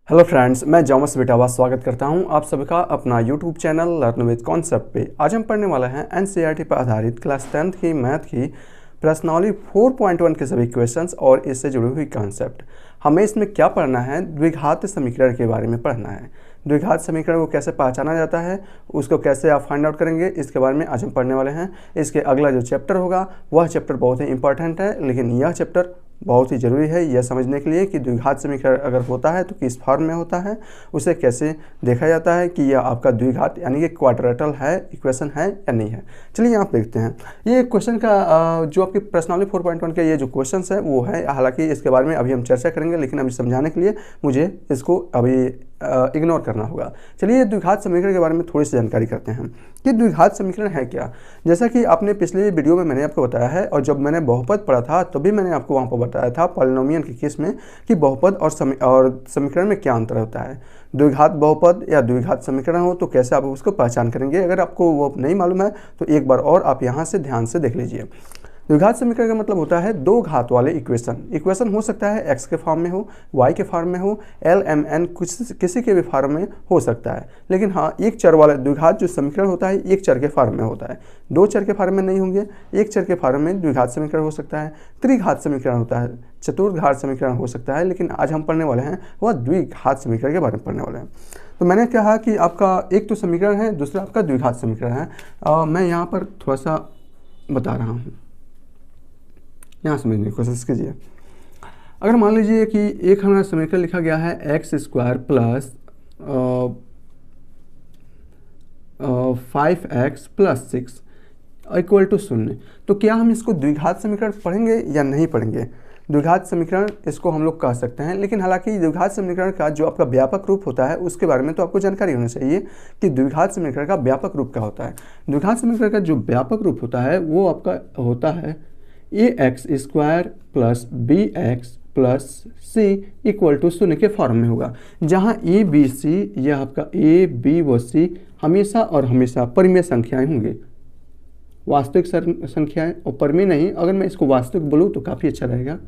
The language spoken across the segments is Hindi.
हेलो फ्रेंड्स, मैं जॉमस बिटावा स्वागत करता हूं आप सभी का अपना YouTube channel learn with concept पे। आज हम पढ़ने वाले हैं एनसीईआरटी पर आधारित क्लास 10th की मैथ की प्रश्नावली 4.1 के सभी क्वेश्चंस और इससे जुड़ी हुई कॉन्सेप्ट। हमें इसमें क्या पढ़ना है, द्विघात समीकरण के बारे में पढ़ना है। द्विघात समीकरण को कैसे पहचाना जाता है, उसको कैसे आप फाइंड आउट करेंगे, इसके बारे में आज हम पढ़ने वाले हैं। इसके अगला जो चैप्टर होगा वह चैप्टर बहुत ही इंपॉर्टेंट है, लेकिन यह चैप्टर बहुत ही ज़रूरी है यह समझने के लिए कि द्विघात समीकरण अगर होता है तो किस फॉर्म में होता है, उसे कैसे देखा जाता है कि यह आपका द्विघात यानी कि क्वाड्रेटल है, इक्वेशन है या नहीं है। चलिए आप देखते हैं ये क्वेश्चन का जो आपकी प्रश्नावली 4.1 के ये जो क्वेश्चन है वो है। हालांकि इसके बारे में अभी हम चर्चा करेंगे, लेकिन अभी समझाने के लिए मुझे इसको अभी इग्नोर करना होगा। चलिए द्विघात समीकरण के बारे में थोड़ी सी जानकारी करते हैं कि द्विघात समीकरण है क्या। जैसा कि आपने पिछले वीडियो में मैंने आपको बताया है, और जब मैंने बहुपद पढ़ा था तभी मैंने आपको वहाँ पर बताया था पॉलिनोमियल के केस में कि बहुपद और समीकरण में क्या अंतर होता है। द्विघात बहुपद या द्विघात समीकरण हो तो कैसे आप उसको पहचान करेंगे। अगर आपको वो नहीं मालूम है तो एक बार और आप यहाँ से ध्यान से देख लीजिए। द्विघात समीकरण का मतलब होता है दो घात वाले इक्वेशन हो सकता है एक्स के फॉर्म में हो, वाई के फॉर्म में हो, एल एम एन किसी के भी फॉर्म में हो सकता है। लेकिन हाँ, एक चर वाला द्विघात जो समीकरण होता है एक चर के फॉर्म में होता है, दो चर के फॉर्म में नहीं होंगे। एक चर के फॉर्म में द्विघात समीकरण हो सकता है, त्रिघात समीकरण होता है, चतुर्घात समीकरण हो सकता है। लेकिन आज हम पढ़ने वाले हैं वह द्विघात समीकरण के बारे में पढ़ने वाले हैं। तो मैंने कहा कि आपका एक तो समीकरण है, दूसरा आपका द्विघात समीकरण है। मैं यहाँ पर थोड़ा सा बता रहा हूँ, यहाँ समझने की कोशिश कीजिए। अगर मान लीजिए कि एक हमारा समीकरण लिखा गया है x square plus 5x plus 6 equal to 0, तो क्या हम इसको द्विघात समीकरण पढ़ेंगे या नहीं पढ़ेंगे। द्विघात समीकरण इसको हम लोग कह सकते हैं, लेकिन हालांकि द्विघात समीकरण का जो आपका व्यापक रूप होता है उसके बारे में तो आपको जानकारी होनी चाहिए कि द्विघात समीकरण का व्यापक रूप क्या होता है। द्विघात समीकरण का जो व्यापक रूप होता है वो आपका होता है ax square plus bx plus c equal to 0 के फॉर्म में होगा, जहाँ a b c यह आपका a b व c हमेशा और हमेशा परिमेय संख्याएं होंगे, वास्तविक संख्याएं और परिमेय नहीं। अगर मैं इसको वास्तविक बोलूँ तो काफ़ी अच्छा रहेगा।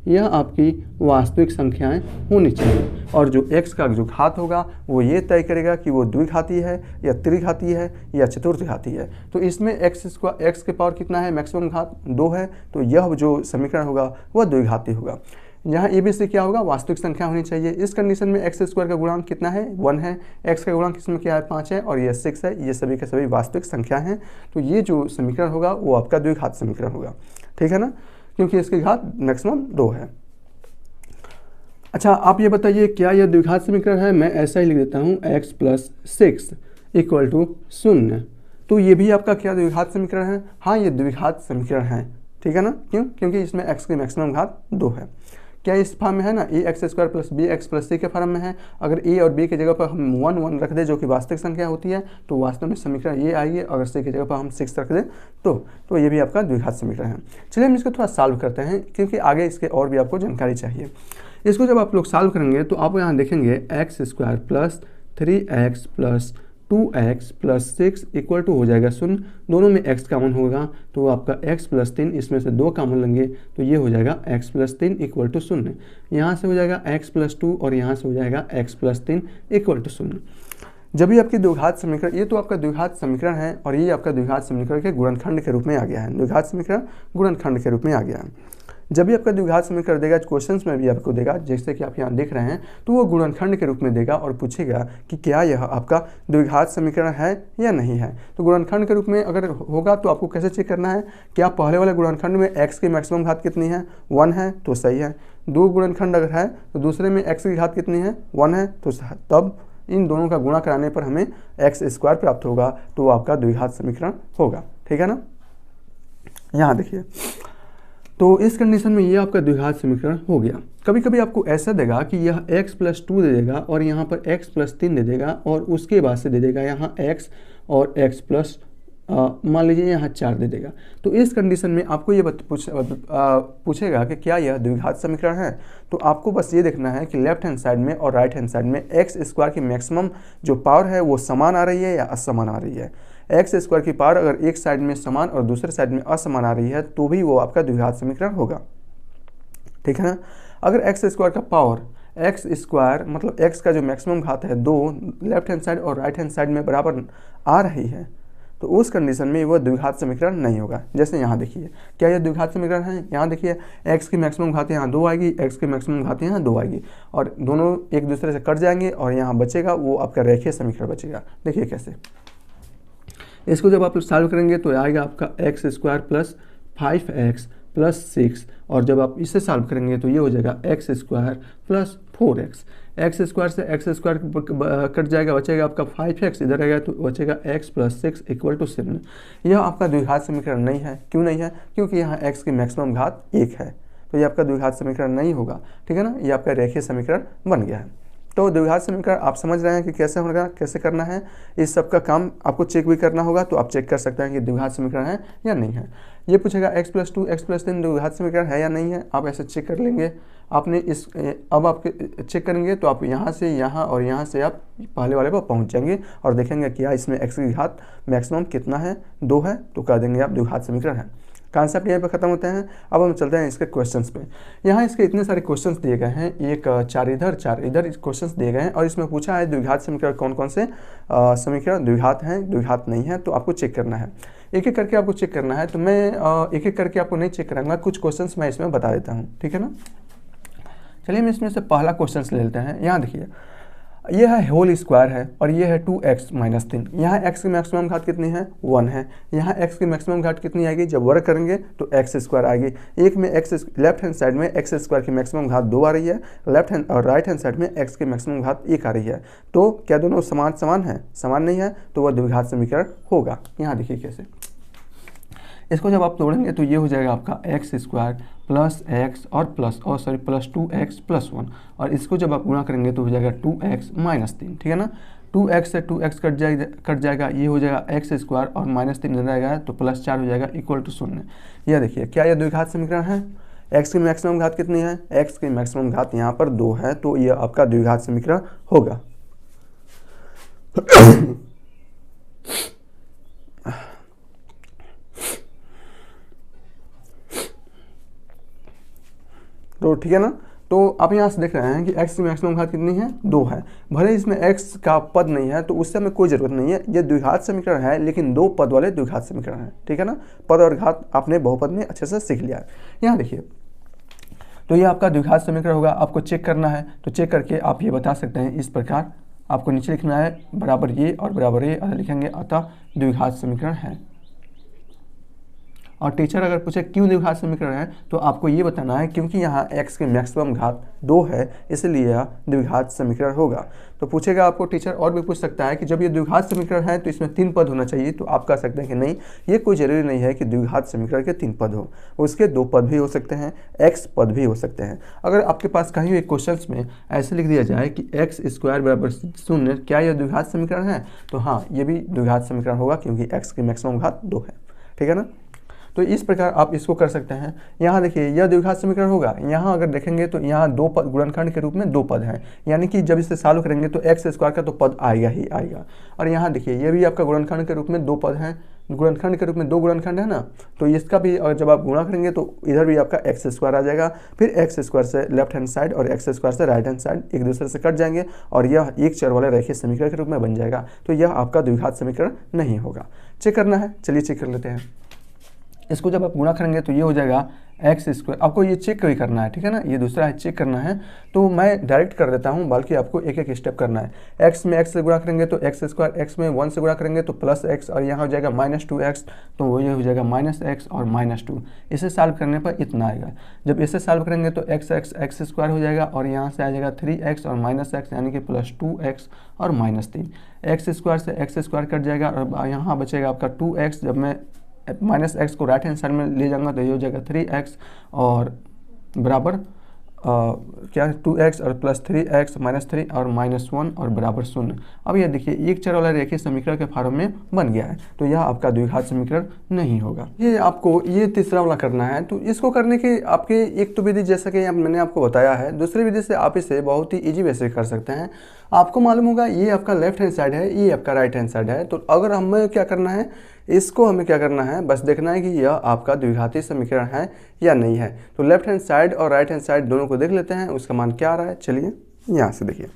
यह आपकी वास्तविक संख्याएं होनी चाहिए, और जो x का जो घात होगा वो ये तय करेगा कि वो द्विघाती है या त्रिघाती है या चतुर्थघाती है। तो इसमें x के पावर कितना है, मैक्सिमम घात 2 है, तो यह जो समीकरण होगा वह द्विघाती होगा। यहाँ ए बी सी क्या होगा, वास्तविक संख्या होनी चाहिए। इस कंडीशन में एक्स स्क्वायर का गुणांक कितना है, 1 है, एक्स का गुणांक इसमें क्या है, 5 है, और ये 6 है। ये सभी के सभी वास्तविक संख्या हैं। तो ये जो समीकरण होगा वो आपका द्विघात समीकरण होगा, ठीक है ना, क्योंकि इसकी घात मैक्सिमम 2 है। अच्छा, आप ये बताइए क्या यह द्विघात समीकरण है। मैं ऐसा ही लिख देता हूँ x प्लस 6 इक्वल टू 0, तो ये भी आपका क्या द्विघात समीकरण है। हाँ, ये द्विघात समीकरण है, ठीक है ना। क्यों, क्योंकि इसमें x की मैक्सिमम घात 2 है। क्या इस फॉर्म में है ना, a x square plus b x plus c के फॉर्म में है। अगर ए और बी की जगह पर हम 1 1 रख दें जो कि वास्तविक संख्या होती है, तो वास्तव में समीकरण ये आएगी। अगर सी की जगह पर हम 6 रख दें तो ये भी आपका द्विघात समीकरण है। चलिए हम इसको थोड़ा सॉल्व करते हैं, क्योंकि आगे इसके और भी आपको जानकारी चाहिए। इसको जब आप लोग सॉल्व करेंगे तो आप यहाँ देखेंगे x square plus 3x plus 2x plus 6 equal to हो जाएगा 0। दोनों में x कॉमन होगा तो आपका x प्लस 3, इसमें से 2 कॉमन लेंगे तो ये हो जाएगा x प्लस 3 इक्वल टू 0। यहाँ से हो जाएगा x प्लस 2 और यहाँ से हो जाएगा x प्लस 3 इक्वल टू 0। जब भी आपकी द्विघात समीकरण, ये तो आपका द्विघात समीकरण है और ये आपका द्विघात समीकरण के गुणनखंड के रूप में आ गया है। द्विघात समीकरण गुणनखंड के रूप में आ गया है। जब भी आपका द्विघात समीकरण देगा, क्वेश्चंस में भी आपको देगा, जैसे कि आप यहाँ देख रहे हैं, तो वो गुणनखंड के रूप में देगा और पूछेगा कि क्या यह आपका द्विघात समीकरण है या नहीं है। तो गुणनखंड के रूप में अगर होगा तो आपको कैसे चेक करना है, क्या पहले वाले गुणनखंड में x की मैक्सिमम घात कितनी है, 1 है, तो सही है। दो गुणनखंड अगर है तो दूसरे में x की घात कितनी है, 1 है, तो तब इन दोनों का गुणा कराने पर हमें एक्स स्क्वायर प्राप्त होगा, तो आपका द्विघात समीकरण होगा, ठीक है ना। यहाँ देखिए, तो इस कंडीशन में ये आपका द्विघात समीकरण हो गया। कभी कभी आपको ऐसा देगा कि यह x प्लस 2 दे देगा और यहाँ पर x प्लस 3 दे देगा, और उसके बाद से दे देगा यहाँ x और x प्लस मान लीजिए यहाँ 4 दे देगा। तो इस कंडीशन में आपको ये पूछेगा कि क्या यह द्विघात समीकरण है। तो आपको बस ये देखना है कि लेफ्ट हैंड साइड में और राइट हैंड साइड में एक्स स्क्वायर की मैक्सिमम जो पावर है वो समान आ रही है या असमान आ रही है। एक्स स्क्वायर की पावर अगर एक साइड में समान और दूसरे साइड में असमान आ रही है तो भी वो आपका द्विघात समीकरण होगा, ठीक है ना। अगर एक्स स्क्वायर का पावर एक्स स्क्वायर मतलब एक्स का जो मैक्सिमम घात है 2 लेफ्ट हैंड साइड और राइट हैंड साइड में बराबर आ रही है, तो उस कंडीशन में वह द्विघात समीकरण नहीं होगा। जैसे यहाँ देखिए, क्या यह द्विघात समीकरण है? यहाँ देखिए एक्स की मैक्सिमम घात यहाँ 2 आएगी, एक्स की मैक्सिमम घात यहाँ 2 आएगी, और दोनों एक दूसरे से कट जाएंगे और यहाँ बचेगा वो आपका रेखीय समीकरण बचेगा। देखिए कैसे, इसको जब आप सॉल्व करेंगे तो आएगा आपका x square plus 5x plus 6, और जब आप इसे सॉल्व करेंगे तो ये हो जाएगा x square plus 4x। X square से एक्स स्क्वायर कट जाएगा, बचेगा आपका 5x, इधर आएगा तो बचेगा x प्लस 6 इक्वल टू 7। यह आपका द्विघात समीकरण नहीं है। क्यों नहीं है? क्योंकि यहाँ x की मैक्सिमम घात 1 है, तो ये आपका द्विघात समीकरण नहीं होगा। ठीक है ना, ये आपका रेखीय समीकरण बन गया है। तो द्विघात समीकरण आप समझ रहे हैं कि कैसे होगा, कैसे करना है। इस सब का काम आपको चेक भी करना होगा, तो आप चेक कर सकते हैं कि द्विघात समीकरण है या नहीं है। ये पूछेगा x प्लस 2 x प्लस 3 द्विघात समीकरण है या नहीं है, आप ऐसे चेक कर लेंगे। आपने इस अब आप चेक करेंगे तो आप यहाँ से यहाँ और यहाँ से आप पहले वाले पर पहुँच जाएंगे और देखेंगे क्या इसमें x की घात मैक्सिमम कितना है, 2 है, तो कह देंगे आप द्विघात समीकरण है। कॉन्सेप्ट यहाँ पे खत्म होते हैं। अब हम चलते हैं इसके क्वेश्चंस पे। यहाँ इसके इतने सारे क्वेश्चंस दिए गए हैं, एक 4 इधर 4 इधर क्वेश्चंस दिए गए हैं, और इसमें पूछा है द्विघात समीकरण कौन कौन से समीकरण द्विघात हैं, द्विघात नहीं है, तो आपको चेक करना है। एक एक करके आपको चेक करना है, तो मैं एक एक करके आपको नहीं चेक कराऊंगा, कुछ क्वेश्चंस मैं इसमें बता देता हूँ। ठीक है ना, चलिए हम इसमें से पहला क्वेश्चन ले लेते हैं। यहाँ देखिए, यह है होल स्क्वायर है और ये है 2x माइनस 3। यहाँ x की मैक्सिमम घात कितनी है? 1 है। यहाँ x की मैक्सिमम घात कितनी आएगी? जब वर्ग करेंगे तो x स्क्वायर आएगी। एक में x लेफ्ट हैंड साइड में x स्क्वायर की मैक्सिमम घात 2 आ रही है, लेफ्ट हैंड और राइट हैंड साइड में x की मैक्सिमम घात 1 आ रही है। तो क्या दोनों समान है? समान नहीं है, तो वह द्विघात समीकरण होगा। यहाँ देखिए कैसे, इसको जब आप तोड़ेंगे तो ये हो जाएगा आपका एक्स स्क्वायर प्लस एक्स और प्लस प्लस 2x प्लस 1, और इसको जब आप गुणा करेंगे तो हो जाएगा 2x माइनस 3। ठीक है ना, 2x से 2x कट जाएगा, ये हो जाएगा एक्स स्क्वायर और माइनस 3 इधर आएगा तो प्लस 4 हो जाएगा इक्वल टू 0। यह देखिए, क्या यह द्विघात समीकरण है? x की मैक्सिमम घात कितनी है? x की मैक्सिमम घात यहाँ पर 2 है, तो यह आपका द्विघात समीकरण होगा। तो ठीक है ना, तो आप यहाँ से देख रहे हैं कि x की मैक्सिमम घात कितनी है? 2 है। भले इसमें x का पद नहीं है तो उससे हमें कोई ज़रूरत नहीं है, ये द्विघात समीकरण है, लेकिन 2 पद वाले द्विघात समीकरण है। ठीक है ना, पद और घात आपने बहुपद में अच्छे से सीख लिया है। यहाँ देखिए, तो ये आपका द्विघात समीकरण होगा। आपको चेक करना है, तो चेक करके आप ये बता सकते हैं इस प्रकार। आपको नीचे लिखना है बराबर ये और बराबर ये लिखेंगे, अतः द्विघात समीकरण है। और टीचर अगर पूछे क्यों द्विघात समीकरण है, तो आपको ये बताना है क्योंकि यहाँ x की मैक्सिमम घात 2 है, इसलिए यह द्विघात समीकरण होगा। तो पूछेगा आपको टीचर, और भी पूछ सकता है कि जब ये द्विघात समीकरण है तो इसमें 3 पद होना चाहिए, तो आप कह सकते हैं कि नहीं, ये कोई ज़रूरी नहीं है कि द्विघात समीकरण के 3 पद हो, उसके 2 पद भी हो सकते हैं, x पद भी हो सकते हैं। अगर आपके पास कहीं भी क्वेश्चन में ऐसे लिख दिया जाए कि x स्क्वायर बराबर 0, क्या यह द्विघात समीकरण है? तो हाँ, ये भी द्विघात समीकरण होगा क्योंकि x की मैक्सिमम घात 2 है। ठीक है ना, तो इस प्रकार आप इसको कर सकते हैं। यहाँ देखिए, यह द्विघात समीकरण होगा। यहाँ अगर देखेंगे तो यहाँ 2 पद गुणनखंड के रूप में 2 पद हैं, यानी कि जब इसे सॉल्व करेंगे तो एक्स स्क्वायर का तो पद आएगा ही आएगा। और यहाँ देखिए, ये भी आपका गुणनखंड के रूप में 2 पद हैं, गुणनखंड के रूप में 2 गुणनखंड है ना, तो इसका भी जब आप गुणा करेंगे तो इधर भी आपका एक्स स्क्वायर आ जाएगा। फिर एक्स स्क्वायर से लेफ्ट हैंड साइड और एक्स स्क्वायर से राइट हैंड साइड एक दूसरे से कट जाएंगे और यह एक चर वाले रेखीय समीकरण के रूप में बन जाएगा। तो यह आपका द्विघात समीकरण नहीं होगा। चेक करना है, चलिए चेक कर लेते हैं। इसको जब आप गुणा करेंगे तो ये हो जाएगा एक्स स्क्वायर। आपको ये चेक भी करना है, ठीक है ना, ये दूसरा है, चेक करना है। तो मैं डायरेक्ट कर देता हूँ, बल्कि आपको एक एक स्टेप करना है। एक्स में एक्स से गुणा करेंगे तो एक्स स्क्वायर, एक्स में 1 से गुणा करेंगे तो प्लस एक्स, और यहाँ हो जाएगा माइनस 2x, तो वो ये हो जाएगा माइनस एक्स और माइनस 2। इसे सॉल्व करने पर इतना आएगा। जब इसे सॉल्व करेंगे तो एक्स स्क्वायर हो जाएगा और यहाँ से आ जाएगा 3x और माइनस एक्स, यानी कि प्लस 2x और माइनस 3। एक्स स्क्वायर से एक्स स्क्वायर कट जाएगा और यहाँ बचेगा आपका 2x। जब मैं माइनस एक्स को राइट हैंड साइड में ले जाऊंगा तो ये हो जाएगा 3x और बराबर क्या 2x और प्लस 3x माइनस 3 और माइनस 1 और बराबर 0। अब ये देखिए, एक चर वाला रेखीय समीकरण के फॉर्म में बन गया है, तो यह आपका द्विघात समीकरण नहीं होगा। ये आपको ये तीसरा वाला करना है। तो इसको करने की आपकी एक तो विधि, जैसा कि मैंने आपको बताया है, दूसरी विधि से आप इसे बहुत ही ईजी वे से कर सकते हैं। आपको मालूम होगा ये आपका लेफ्ट हैंड साइड है, ये आपका राइट हैंड साइड है। तो अगर हमें क्या करना है, इसको हमें क्या करना है, बस देखना है कि यह आपका द्विघाती समीकरण है या नहीं है। तो लेफ्ट हैंड साइड और राइट हैंड साइड दोनों को देख लेते हैं, उसका मान क्या आ रहा है। चलिए यहाँ से देखिए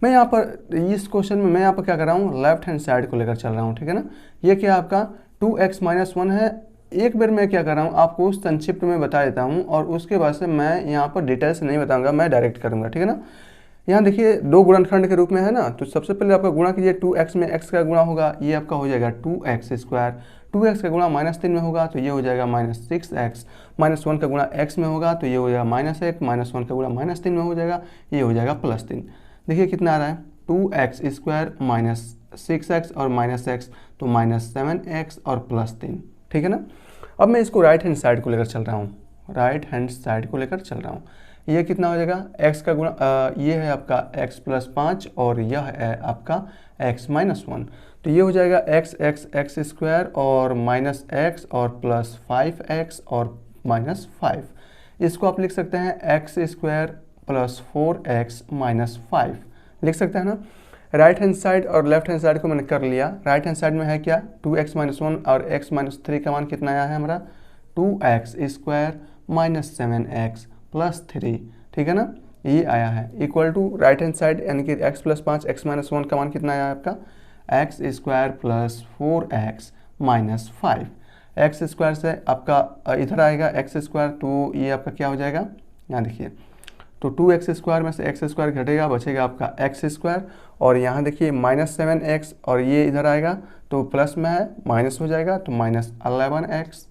मैं यहाँ पर इस क्वेश्चन में मैं यहाँ पर क्या कर रहा हूँ, लेफ्ट हैंड साइड को लेकर चल रहा हूँ, ठीक है ना। ये क्या आपका 2x माइनस 1 है। एक बार मैं क्या कर रहा हूँ आपको संक्षिप्त में बता देता हूँ और उसके बाद से मैं यहाँ पर डिटेल से नहीं बताऊँगा, मैं डायरेक्ट करूँगा, ठीक है ना। यहाँ देखिए दो गुणनखंड के रूप में है ना, तो सबसे पहले आपका गुणा कीजिए, 2x में x का गुणा होगा, ये आपका हो जाएगा 2x स्क्वायर, 2x का गुणा -3 में होगा तो ये हो जाएगा -6x, -1 का गुणा x में होगा तो ये हो जाएगा -1, -1 का गुणा -3 में हो जाएगा, ये हो जाएगा +3। देखिए कितना आ रहा है, 2x स्क्वायर -6x और -x तो -7x और +3, ठीक है ना। अब मैं इसको राइट हैंड साइड को लेकर चल रहा हूँ, राइट हैंड साइड को लेकर चल रहा हूँ। ये कितना हो जाएगा, x का गुणा ये है आपका x + 5 और यह है आपका x - 1, तो ये हो जाएगा x स्क्वायर और -x और +5x और -5। इसको आप लिख सकते हैं x स्क्वायर + 4x - 5 लिख सकते हैं ना। राइट हैंड साइड और लेफ्ट हैंड साइड को मैंने कर लिया। राइट हैंड साइड में है क्या, 2x - 1 और x - 3 का मान कितना आया है हमारा, 2x स्क्वायर -7x + 3, ठीक है ना, ये आया है, equal to right hand side यानी कि x + 5 x - 1 का मान कितना आया है आपका, x square + 4x - 5। x square से आपका इधर आएगा x स्क्वायर, तो ये आपका क्या हो जाएगा, यहाँ देखिए, तो 2x स्क्वायर में से x स्क्वायर घटेगा, बचेगा आपका x स्क्वायर, और यहाँ देखिए -7x और ये इधर आएगा तो प्लस में है माइनस हो जाएगा तो -11x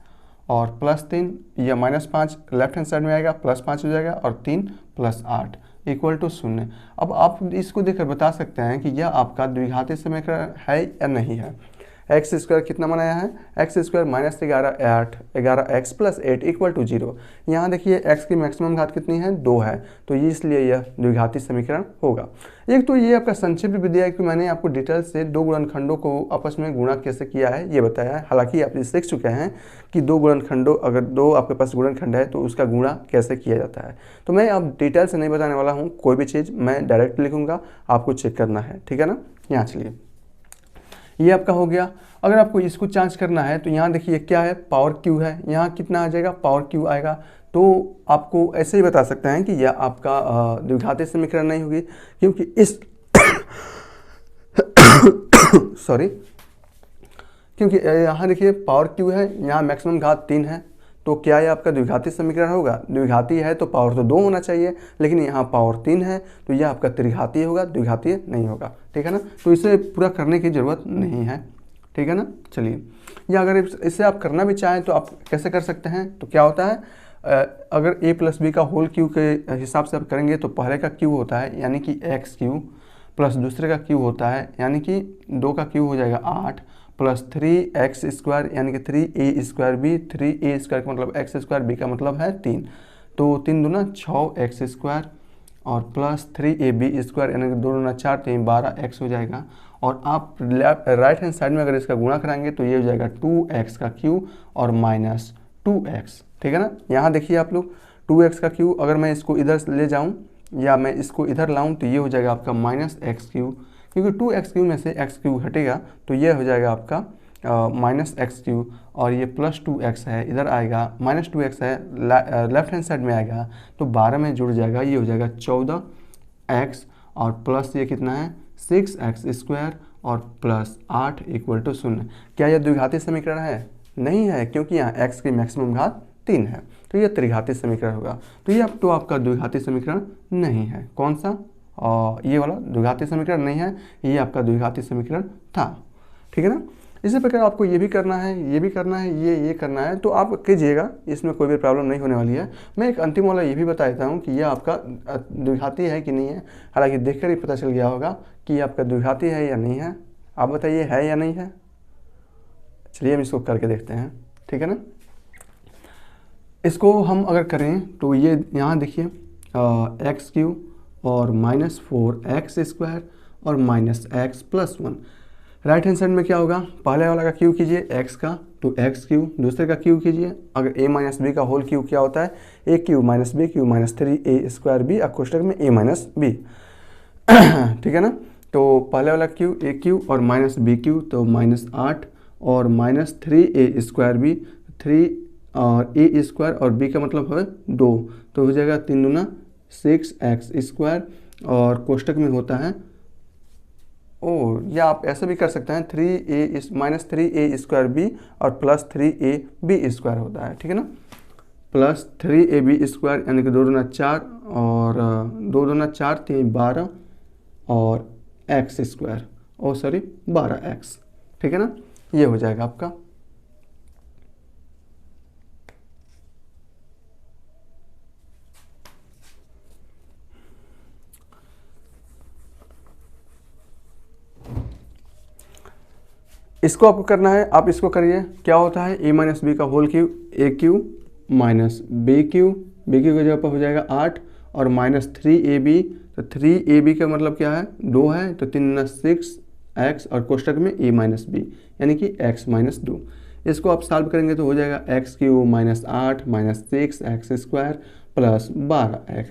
और +3, यह -5 लेफ्ट हैंड साइड में आएगा, +5 हो जाएगा और 3 + 8 इक्वल टू 0। अब आप इसको देखकर बता सकते हैं कि यह आपका द्विघाती समीकरण है या नहीं है। एक्स स्क्वायर कितना बनाया है, x square -11x + 8 equal to 0। यहाँ देखिए x की मैक्सिमम घात कितनी है, 2 है, तो ये इसलिए यह द्विघाती समीकरण होगा। एक तो ये आपका संक्षिप्त विधि है कि मैंने आपको डिटेल से दो गुणनखंडों को आपस में गुणा कैसे किया है ये बताया है। हालांकि आप ये सीख चुके हैं कि दो गुणनखंडों, अगर दो आपके पास गुणनखंड है तो उसका गुणा कैसे किया जाता है। तो मैं अब डिटेल से नहीं बताने वाला हूँ, कोई भी चीज़ मैं डायरेक्ट लिखूँगा, आपको चेक करना है, ठीक है ना। यहाँ चलिए, ये आपका हो गया। अगर आपको इसको जांच करना है तो यहाँ देखिए क्या है, पावर क्यू है, यहाँ कितना आ जाएगा, पावर क्यू आएगा। तो आपको ऐसे ही बता सकते हैं कि यह आपका द्विघाती समीकरण नहीं होगी, क्योंकि इस सॉरी, क्योंकि यहाँ देखिए पावर क्यू है, यहाँ मैक्सिमम घात 3 है, तो क्या ये आपका द्विघाती समीकरण होगा। द्विघाती है तो पावर तो 2 होना चाहिए, लेकिन यहाँ पावर 3 है तो यह आपका त्रिघातीय होगा, द्विघातीय नहीं होगा, ठीक है ना। तो इसे पूरा करने की ज़रूरत नहीं है, ठीक है ना। चलिए, या अगर इसे आप करना भी चाहें तो आप कैसे कर सकते हैं, तो क्या होता है, अगर a + b का होल क्यू के हिसाब से आप करेंगे तो पहले का क्यू होता है यानी कि एक्स क्यू, प्लस दूसरे का क्यू होता है यानी कि 2 का क्यू हो जाएगा 8, प्लस 3x स्क्वायर यानी कि 3a square b, 3a square का मतलब x स्क्वायर, b का मतलब है 3, तो 3 दूना 6x स्क्वायर और प्लस 3ab स्क्वायर यानी कि 2 दूना 4, 3 12x हो जाएगा। और आप राइट हैंड साइड में अगर इसका गुणा कराएंगे तो ये हो जाएगा 2x का क्यू और -2x, ठीक है ना। यहाँ देखिए आप लोग 2x का क्यू, अगर मैं इसको इधर ले जाऊँ या मैं इसको इधर लाऊं तो ये हो जाएगा आपका -x3, क्योंकि 2x3 में से x3 हटेगा तो ये हो जाएगा आपका -x3, और ये +2x है, इधर आएगा -2x है, लेफ्ट हैंड साइड में आएगा तो 12 में जुड़ जाएगा, ये हो जाएगा 14x और प्लस ये कितना है 6x स्क्वायर और प्लस 8 इक्वल टू 0। क्या यह द्विघाती समीकरण है, नहीं है, क्योंकि यहाँ x की मैक्सिमम घात 3 है, तो यह त्रिघाती समीकरण होगा। तो ये अब तो आपका द्विघाती समीकरण नहीं है, कौन सा, ये वाला द्विघाती समीकरण नहीं है, ये आपका द्विघाती समीकरण था, ठीक है ना। इसी प्रकार आपको ये भी करना है, ये भी करना है, ये करना है, तो आप कीजिएगा, इसमें कोई भी प्रॉब्लम नहीं होने वाली है। मैं एक अंतिम वाला ये भी बता देता हूँ कि ये आपका द्विघाती है कि नहीं है। हालांकि देखकर ही पता चल गया होगा कि ये आपका द्विघाती है या नहीं है। आप बताइए है या नहीं है। चलिए हम इसको करके देखते हैं, ठीक है ना। इसको हम अगर करें तो ये यहाँ देखिए x3 और -4x स्क्वायर और -x + 1। राइट हैंड साइड में क्या होगा, पहले वाला का क्यू कीजिए x का तो x3, दूसरे का क्यू कीजिए, अगर a - b का होल क्यू क्या होता है, a³ - b³ - 3a square b कोष्टक में a - b, ठीक है ना। तो पहले वाला क्यू a³ और -b³ तो -8 और -3a स्क्वायर b, 3 और a स्क्वायर और b का मतलब है 2, तो हो जाएगा 3 दूना 6x स्क्वायर और कोष्टक में होता है या आप ऐसे भी कर सकते हैं 3a माइनस 3a² और प्लस 3ab² होता है, ठीक है ना। प्लस 3ab² यानी कि 2 दूना 4 और 2 दूना 4 3 12 और x², 12x, ठीक है ना। ये हो जाएगा आपका। इसको आपको करना है, आप इसको करिए। क्या होता है a माइनस बी का whole cube, a³ minus b³ की जगह पर हो जाएगा 8 और माइनस 3ab, तो 3ab का मतलब क्या है 2 है, तो 3 6x और कोष्टक में a माइनस बी यानी कि x माइनस 2। इसको आप सॉल्व करेंगे तो हो जाएगा x³ minus 8 minus 6x² plus 12x,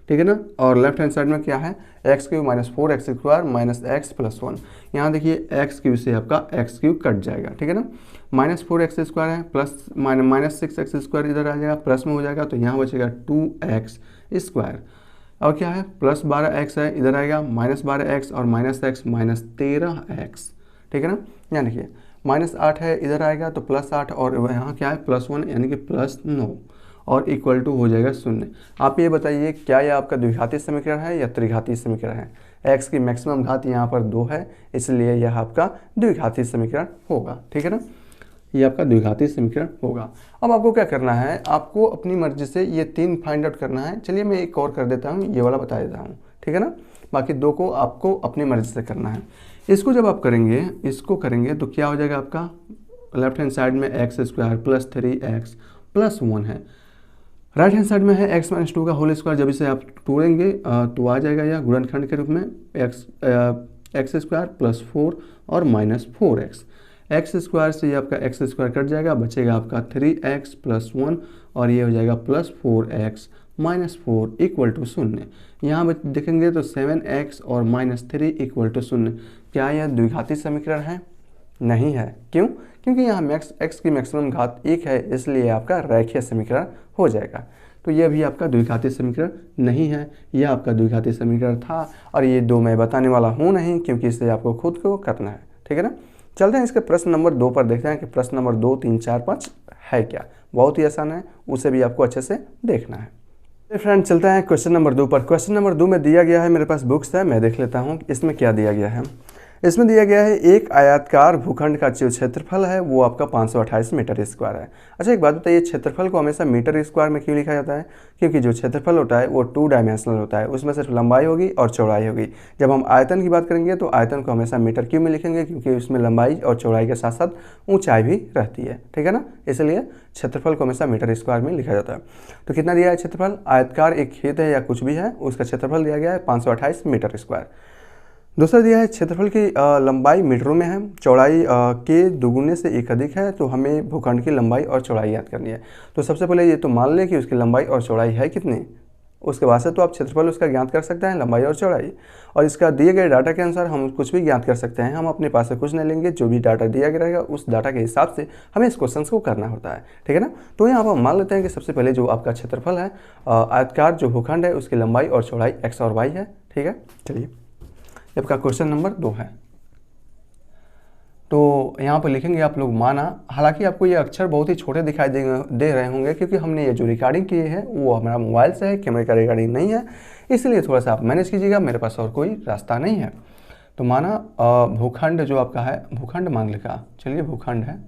ठीक है ना। और लेफ्ट हैंड साइड में क्या है x³ minus 4x² minus x plus 1। यहाँ देखिए x³ से आपका x³ कट जाएगा, ठीक है ना। माइनस 4x² है प्लस माइनस 6x² इधर आ जाएगा, प्लस में हो जाएगा, तो यहाँ बचेगा 2x²। और क्या है प्लस 12x है, इधर आएगा माइनस 12x और माइनस x माइनस 13x, ठीक है ना। यहाँ देखिए माइनस 8 है, इधर आएगा तो प्लस 8 और यहाँ क्या है प्लस 1 यानी कि प्लस 9 और इक्वल टू हो जाएगा 0। आप ये बताइए क्या यह आपका द्विघाती समीकरण है या त्रिघाती समीकरण है। x की मैक्सिमम घात यहाँ पर 2 है, इसलिए यह आपका द्विघाती समीकरण होगा, ठीक है ना। ये आपका द्विघाती समीकरण होगा। अब आपको क्या करना है, आपको अपनी मर्जी से ये 3 फाइंड आउट करना है। चलिए मैं एक और कर देता हूँ, ये वाला बता देता हूँ, ठीक है ना। बाकी 2 को आपको अपनी मर्जी से करना है। इसको जब आप करेंगे, इसको करेंगे तो क्या हो जाएगा आपका लेफ्ट हैंड साइड में x² प्लस 3x प्लस 1 है, राइट हैंड साइड में है x माइनस 2 का होल स्क्वायर। जब इसे आप तोड़ेंगे तो आ जाएगा यह गुणनखंड के रूप में x² प्लस 4 और माइनस 4x। x² से ये आपका x² कट जाएगा, बचेगा आपका 3x प्लस 1 और ये हो जाएगा plus 4x minus 4 equal to 0। यहाँ देखेंगे तो 7x और माइनस 3 इक्वल टू 0। क्या यह द्विघाती समीकरण है? नहीं है। क्यों? क्योंकि यहाँ x की मैक्सिमम घात 1 है, इसलिए आपका रेखीय समीकरण हो जाएगा। तो यह भी आपका द्विघाती समीकरण नहीं है, यह आपका द्विघाती समीकरण था। और ये 2 मैं बताने वाला हूँ नहीं, क्योंकि इसे आपको खुद को करना है, ठीक है ना। चलते हैं इसके प्रश्न नंबर 2 पर, देखते हैं कि प्रश्न नंबर 2, 3, 4, 5 है क्या। बहुत ही आसान है, उसे भी आपको अच्छे से देखना है। फ्रेंड चलते हैं क्वेश्चन नंबर 2 पर। क्वेश्चन नंबर 2 में दिया गया है, मेरे पास बुक्स है, मैं देख लेता हूँ इसमें क्या दिया गया है। इसमें दिया गया है एक आयताकार भूखंड का जो क्षेत्रफल है वो आपका 528 मीटर स्क्वायर है। अच्छा एक बात बताइए, क्षेत्रफल को हमेशा मीटर स्क्वायर में क्यों लिखा जाता है? क्योंकि जो क्षेत्रफल होता है वो 2 डायमेंशनल होता है, उसमें सिर्फ लंबाई होगी और चौड़ाई होगी। जब हम आयतन की बात करेंगे तो आयतन को हमेशा मीटर क्यूब में लिखेंगे, क्योंकि उसमें लंबाई और चौड़ाई के साथ साथ ऊंचाई भी रहती है, ठीक है ना। इसलिए क्षेत्रफल को हमेशा मीटर स्क्वायर में लिखा जाता है। तो कितना दिया है क्षेत्रफल? आयतकार एक खेत है या कुछ भी है, उसका क्षेत्रफल दिया गया है 528 मीटर स्क्वायर। दूसरा दिया है क्षेत्रफल की लंबाई मीटरों में है, चौड़ाई के दुगुने से 1 अधिक है, तो हमें भूखंड की लंबाई और चौड़ाई याद करनी है। तो सबसे पहले ये तो मान लें कि उसकी लंबाई और चौड़ाई है कितनी, उसके बाद से तो आप क्षेत्रफल उसका ज्ञात कर सकते हैं, लंबाई और चौड़ाई। और इसका दिए गए डाटा के अनुसार हम कुछ भी ज्ञात कर सकते हैं। हम अपने पास से कुछ नहीं लेंगे, जो भी डाटा दिया गया रहेगा उस डाटा के हिसाब से हमें इस क्वेश्चन को करना होता है, ठीक है ना। तो यहाँ पर मान लेते हैं कि सबसे पहले जो आपका क्षेत्रफल है, आयताकार जो भूखंड है उसकी लंबाई और चौड़ाई x और y है, ठीक है। चलिए आपका क्वेश्चन नंबर 2 है, तो यहाँ पर लिखेंगे आप लोग माना। हालांकि आपको ये अक्षर बहुत ही छोटे दिखाई दे रहे होंगे, क्योंकि हमने ये जो रिकॉर्डिंग की है वो हमारा मोबाइल से है, कैमरे का रिकॉर्डिंग नहीं है, इसलिए थोड़ा सा आप मैनेज कीजिएगा, मेरे पास और कोई रास्ता नहीं है। तो माना भूखंड जो आपका है, भूखंड मान लिखा, चलिए भूखंड है,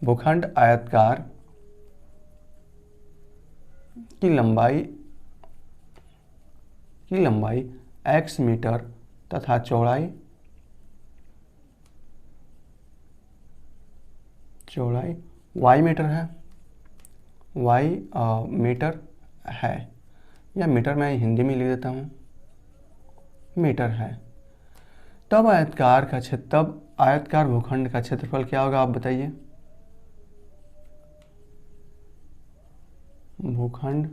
भूखंड आयताकार की लंबाई x मीटर तथा चौड़ाई y मीटर है, y मीटर है, या मीटर मैं हिंदी में लिख देता हूँ, मीटर है। तब आयताकार भूखंड का क्षेत्रफल क्या होगा, आप बताइए। भूखंड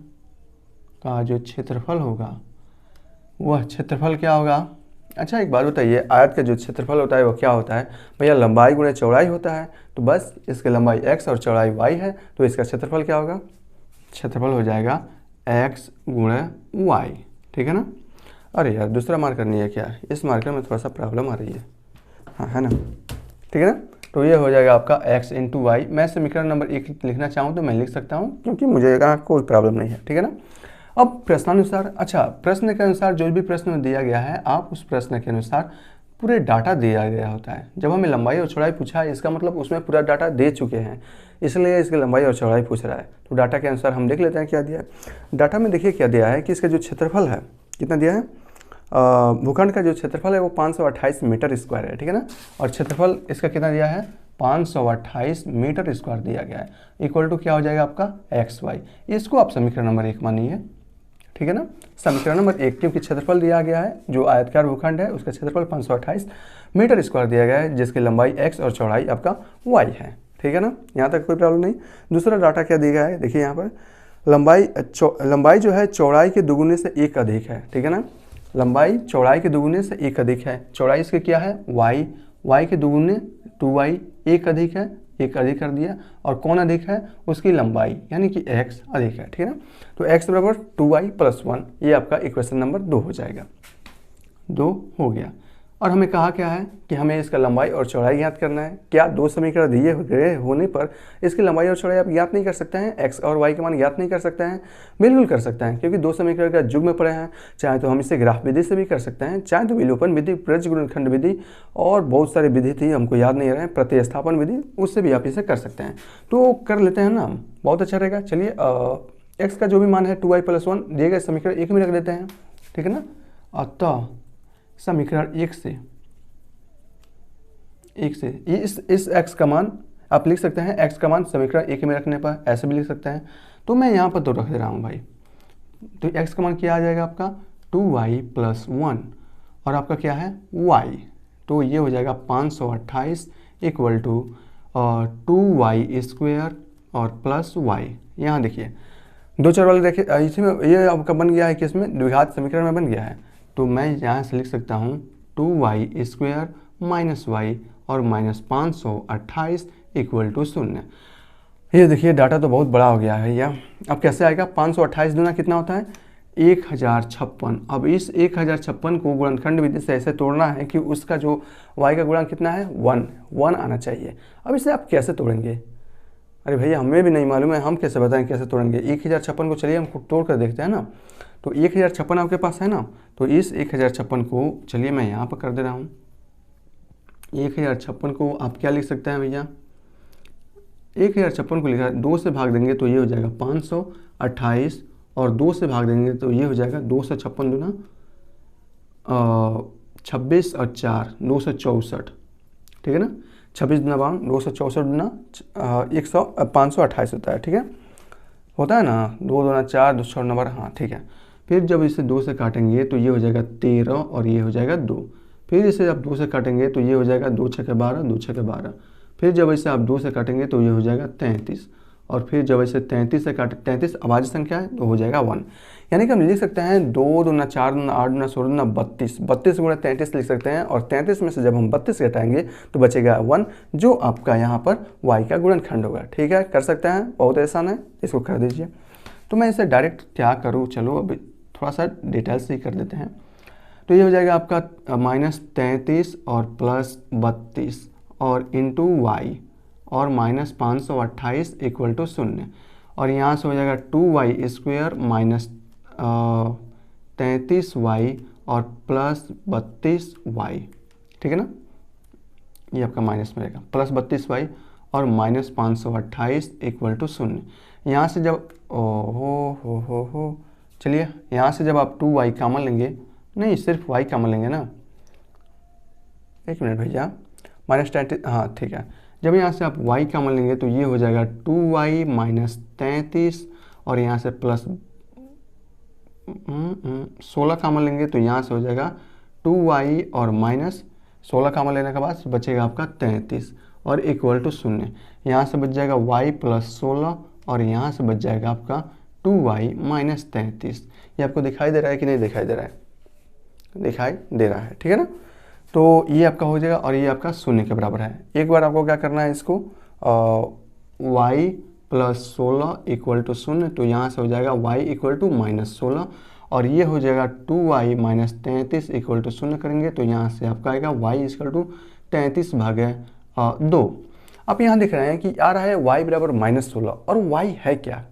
का जो क्षेत्रफल होगा वह क्षेत्रफल क्या होगा? अच्छा एक बात बताइए, आयत का जो क्षेत्रफल होता है वो क्या होता है? भैया लंबाई गुणे चौड़ाई होता है, तो बस इसकी लंबाई x और चौड़ाई y है, तो इसका क्षेत्रफल क्या होगा? क्षेत्रफल हो जाएगा x गुणे y, ठीक है ना। अरे यार दूसरा मार्कर नहीं है क्या, इस मार्कर में थोड़ा सा प्रॉब्लम आ रही है, हाँ है ना, ठीक है ना। तो ये हो जाएगा आपका x इंटू वाई। मैं समीकरण नंबर 1 लिखना चाहूँ तो मैं लिख सकता हूँ, क्योंकि मुझे यहाँ कोई प्रॉब्लम नहीं है, ठीक है ना। अब प्रश्नानुसार, अच्छा प्रश्न के अनुसार जो भी प्रश्न दिया गया है, आप उस प्रश्न के अनुसार पूरे डाटा दिया गया होता है। जब हमें लंबाई और चौड़ाई पूछा है, इसका मतलब उसमें पूरा डाटा दे चुके हैं, इसलिए इसकी लंबाई और चौड़ाई पूछ रहा है। तो डाटा के अनुसार हम देख लेते हैं क्या दिया है। डाटा में देखिए क्या दिया है कि इसका जो क्षेत्रफल है कितना दिया है, भूखंड का जो क्षेत्रफल है वो 528 मीटर स्क्वायर है, ठीक है ना। और क्षेत्रफल इसका कितना दिया है, 528 मीटर स्क्वायर दिया गया है, इक्वल टू क्या हो जाएगा आपका एक्स वाई। इसको आप समीकरण नंबर 1 मानिए, ठीक है ना। समीकरण नंबर 1, क्योंकि क्षेत्रफल दिया गया है, जो आयतकार भूखंड है उसका क्षेत्रफल 528 मीटर स्क्वायर दिया गया है, जिसकी लंबाई x और चौड़ाई आपका y है, ठीक है ना। यहाँ तक कोई प्रॉब्लम नहीं। दूसरा डाटा क्या दिया गया है, देखिए यहाँ पर लंबाई जो है चौड़ाई के दुगुने से 1 अधिक है, ठीक है ना। लंबाई चौड़ाई के दुगुने से 1 अधिक है, चौड़ाई इसकी क्या है y के दुगुने 2y, 1 अधिक है, 1 अधिक कर दिया, और कौन अधिक है, उसकी लंबाई यानी कि x अधिक है, ठीक है ना। तो x बराबर 2y + 1, ये आपका इक्वेशन नंबर 2 हो जाएगा, 2 हो गया। और हमें कहा क्या है कि हमें इसका लंबाई और चौड़ाई ज्ञात करना है। क्या 2 समीकरण दिए गए होने पर इसकी लंबाई और चौड़ाई आप ज्ञात नहीं कर सकते हैं, x और y के मान ज्ञात नहीं कर सकते हैं? बिल्कुल कर सकते हैं, क्योंकि 2 समीकरण का युग्म पड़े हैं। चाहे तो हम इसे ग्राफ विधि से भी कर सकते हैं, चाहे तो विलोपन विधि, प्रज गुणनखंड विधि, और बहुत सारी विधि थी हमको याद नहीं आ रहे हैं, प्रतिस्थापन विधि, उससे भी आप इसे कर सकते हैं। तो कर लेते हैं ना, बहुत अच्छा रहेगा। चलिए x का जो भी मान है 2y + 1 दिए गए समीकरण 1 में रख देते हैं, ठीक है ना। अतः समीकरण 1 से इस x का मान आप लिख सकते हैं, x का मान समीकरण 1 में रखने पर ऐसे भी लिख सकते हैं। तो मैं यहाँ पर 2 रख दे रहा हूँ भाई। तो x का मान क्या आ जाएगा आपका 2y + 1, और आपका क्या है y, तो ये हो जाएगा 528 इक्वल टू 2y² और +y। यहाँ देखिए 2 चर वाले देखिए, इसमें ये आपका बन गया है कि इसमें द्विघात समीकरण में बन गया है। तो मैं यहाँ से लिख सकता हूँ 2y² - y और -528 इक्वल टू 0। ये देखिए डाटा तो बहुत बड़ा हो गया है भैया। अब कैसे आएगा, 528 दूना कितना होता है 1056। अब इस 1056 को गुणनखंड विधि से ऐसे तोड़ना है कि उसका जो y का गुणा कितना है 1 आना चाहिए। अब इसे आप कैसे तोड़ेंगे, अरे भैया हमें भी नहीं मालूम है, हम कैसे बताएं कैसे तोड़ेंगे। 1056 को चलिए हम तोड़ कर देखते हैं ना। तो 1056 आपके पास है ना, तो इस 1056 को चलिए मैं यहाँ पर कर दे रहा हूँ। 1056 को आप क्या लिख सकते हैं भैया, 1056 को लिखा 2 से भाग देंगे तो ये हो जाएगा 528, और 2 से भाग देंगे तो ये हो जाएगा 256 दूना 26 और 4 264, ठीक है ना। 26 दूना 52, 264 दूना 528 होता है, ठीक है, होता है ना। 2 दूना 4, 2 6 नंबर, हाँ ठीक है। फिर जब इसे 2 से काटेंगे तो ये हो जाएगा 13 और ये हो जाएगा 2। फिर इसे आप 2 से काटेंगे तो ये हो जाएगा 2 6 12, 2 6 12। फिर जब इसे आप 2 से काटेंगे तो ये हो जाएगा 33, और फिर जब इसे 33 से काटे, 33 अभाज्य संख्या है तो हो जाएगा 1। यानी कि हम लिख सकते हैं 2 दूना 4 दूना 8 दूना 16 दूना 32, 32 गुणा 33 लिख सकते हैं, और 33 में से जब हम 32 घटाएंगे तो बचेगा 1, जो आपका यहाँ पर y का गुणनखंड होगा। ठीक है, कर सकते हैं, बहुत आसान है, इसको कर दीजिए। तो मैं इसे डायरेक्ट क्या करूँ, चलो अभी थोड़ा सा डिटेल से ही कर देते हैं। तो ये हो जाएगा आपका -33 और +32 और इंटू y और -528 इक्वल टू 0, और यहाँ से हो जाएगा 2y² -33y और +32y, ठीक है ना। ये आपका माइनस में रहेगा +32y और -528 इक्वल टू 0। यहाँ से जब हो चलिए यहाँ से जब आप 2y कॉमन लेंगे, नहीं सिर्फ y कॉमन लेंगे ना, एक मिनट भैया, -33, हाँ ठीक है। जब यहाँ से आप y कॉमन लेंगे तो ये हो जाएगा 2y -33, और यहाँ से प्लस 16 कॉमन लेंगे तो यहाँ से हो जाएगा 2y और -16 कॉमन लेने के बाद बचेगा आपका 33 और इक्वल टू 0। यहाँ से बच जाएगा y +16 और यहाँ से बच जाएगा आपका 2y -33। ये आपको दिखाई दे रहा है कि नहीं दिखाई दे रहा है? दिखाई दे रहा है, ठीक है ना। तो ये आपका हो जाएगा और ये आपका 0 के बराबर है। एक बार आपको क्या करना है, इसको y +16 इक्वल टू 0, तो यहाँ से हो जाएगा y इक्वल टू -16, और ये हो जाएगा 2y माइनस 33 इक्वल टू 0 करेंगे तो यहाँ से आपका आएगा y इक्वल टू 33 भागे 2। आप यहाँ देख रहे हैं कि आ रहा है y बराबर -16 और y है क्या,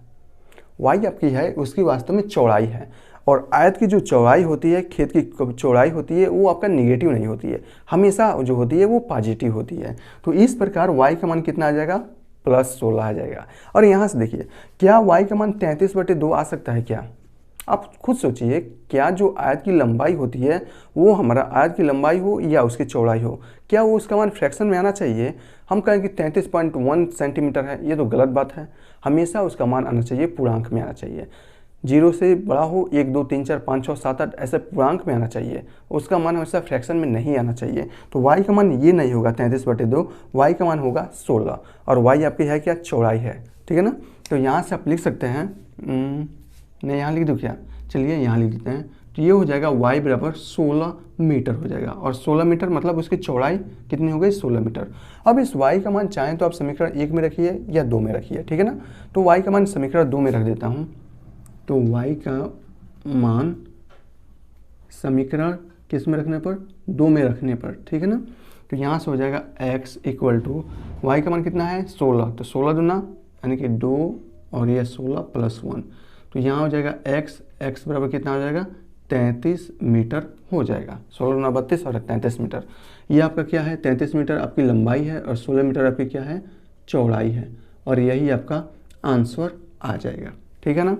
y आपकी है उसकी वास्तव में चौड़ाई है, और आयत की जो चौड़ाई होती है, खेत की चौड़ाई होती है, वो आपका निगेटिव नहीं होती है, हमेशा जो होती है वो पॉजिटिव होती है। तो इस प्रकार y का मान कितना आ जाएगा, +16 आ जाएगा। और यहाँ से देखिए क्या y का मान 33/2 आ सकता है क्या, आप खुद सोचिए, क्या जो आयत की लंबाई होती है वो हमारा आयत की लंबाई हो या उसकी चौड़ाई हो, क्या वो उसका मान फ्रैक्शन में आना चाहिए। हम कहें कि 33.1 सेंटीमीटर है, ये तो गलत बात है, हमेशा उसका मान आना चाहिए पूर्णांक में आना चाहिए, 0 से बड़ा हो 1 2 3 4 5 6 7 8 ऐसे पूर्णांक में आना चाहिए, उसका मान हमेशा फ्रैक्शन में नहीं आना चाहिए। तो y का मान ये नहीं होगा 33/2, y का मान होगा 16, और y आपकी है क्या, चौड़ाई है, ठीक है ना। तो यहाँ से आप लिख सकते हैं, नहीं यहाँ लिख दूँ क्या, चलिए यहाँ लिख देते हैं, तो ये हो जाएगा y बराबर 16 मीटर हो जाएगा, और 16 मीटर मतलब उसकी चौड़ाई कितनी हो गई, 16 मीटर। अब इस y का मान चाहें तो आप समीकरण 1 में रखिए या 2 में रखिए, ठीक है ना। तो y का मान समीकरण 2 में रख देता हूँ, तो y का मान समीकरण किस में रखने पर, 2 में रखने पर, ठीक है ना। तो यहाँ से हो जाएगा x इक्वल टू y का मान कितना है, 16, तो 16 दूना यानी कि 2 और ये 16 + 1, तो यहाँ हो जाएगा x बराबर कितना हो जाएगा, 33 मीटर हो जाएगा। 16 दूना 32 और 33 मीटर, ये आपका क्या है, 33 मीटर आपकी लंबाई है और 16 मीटर आपकी क्या है, चौड़ाई है, और यही आपका आंसर आ जाएगा, ठीक है ना।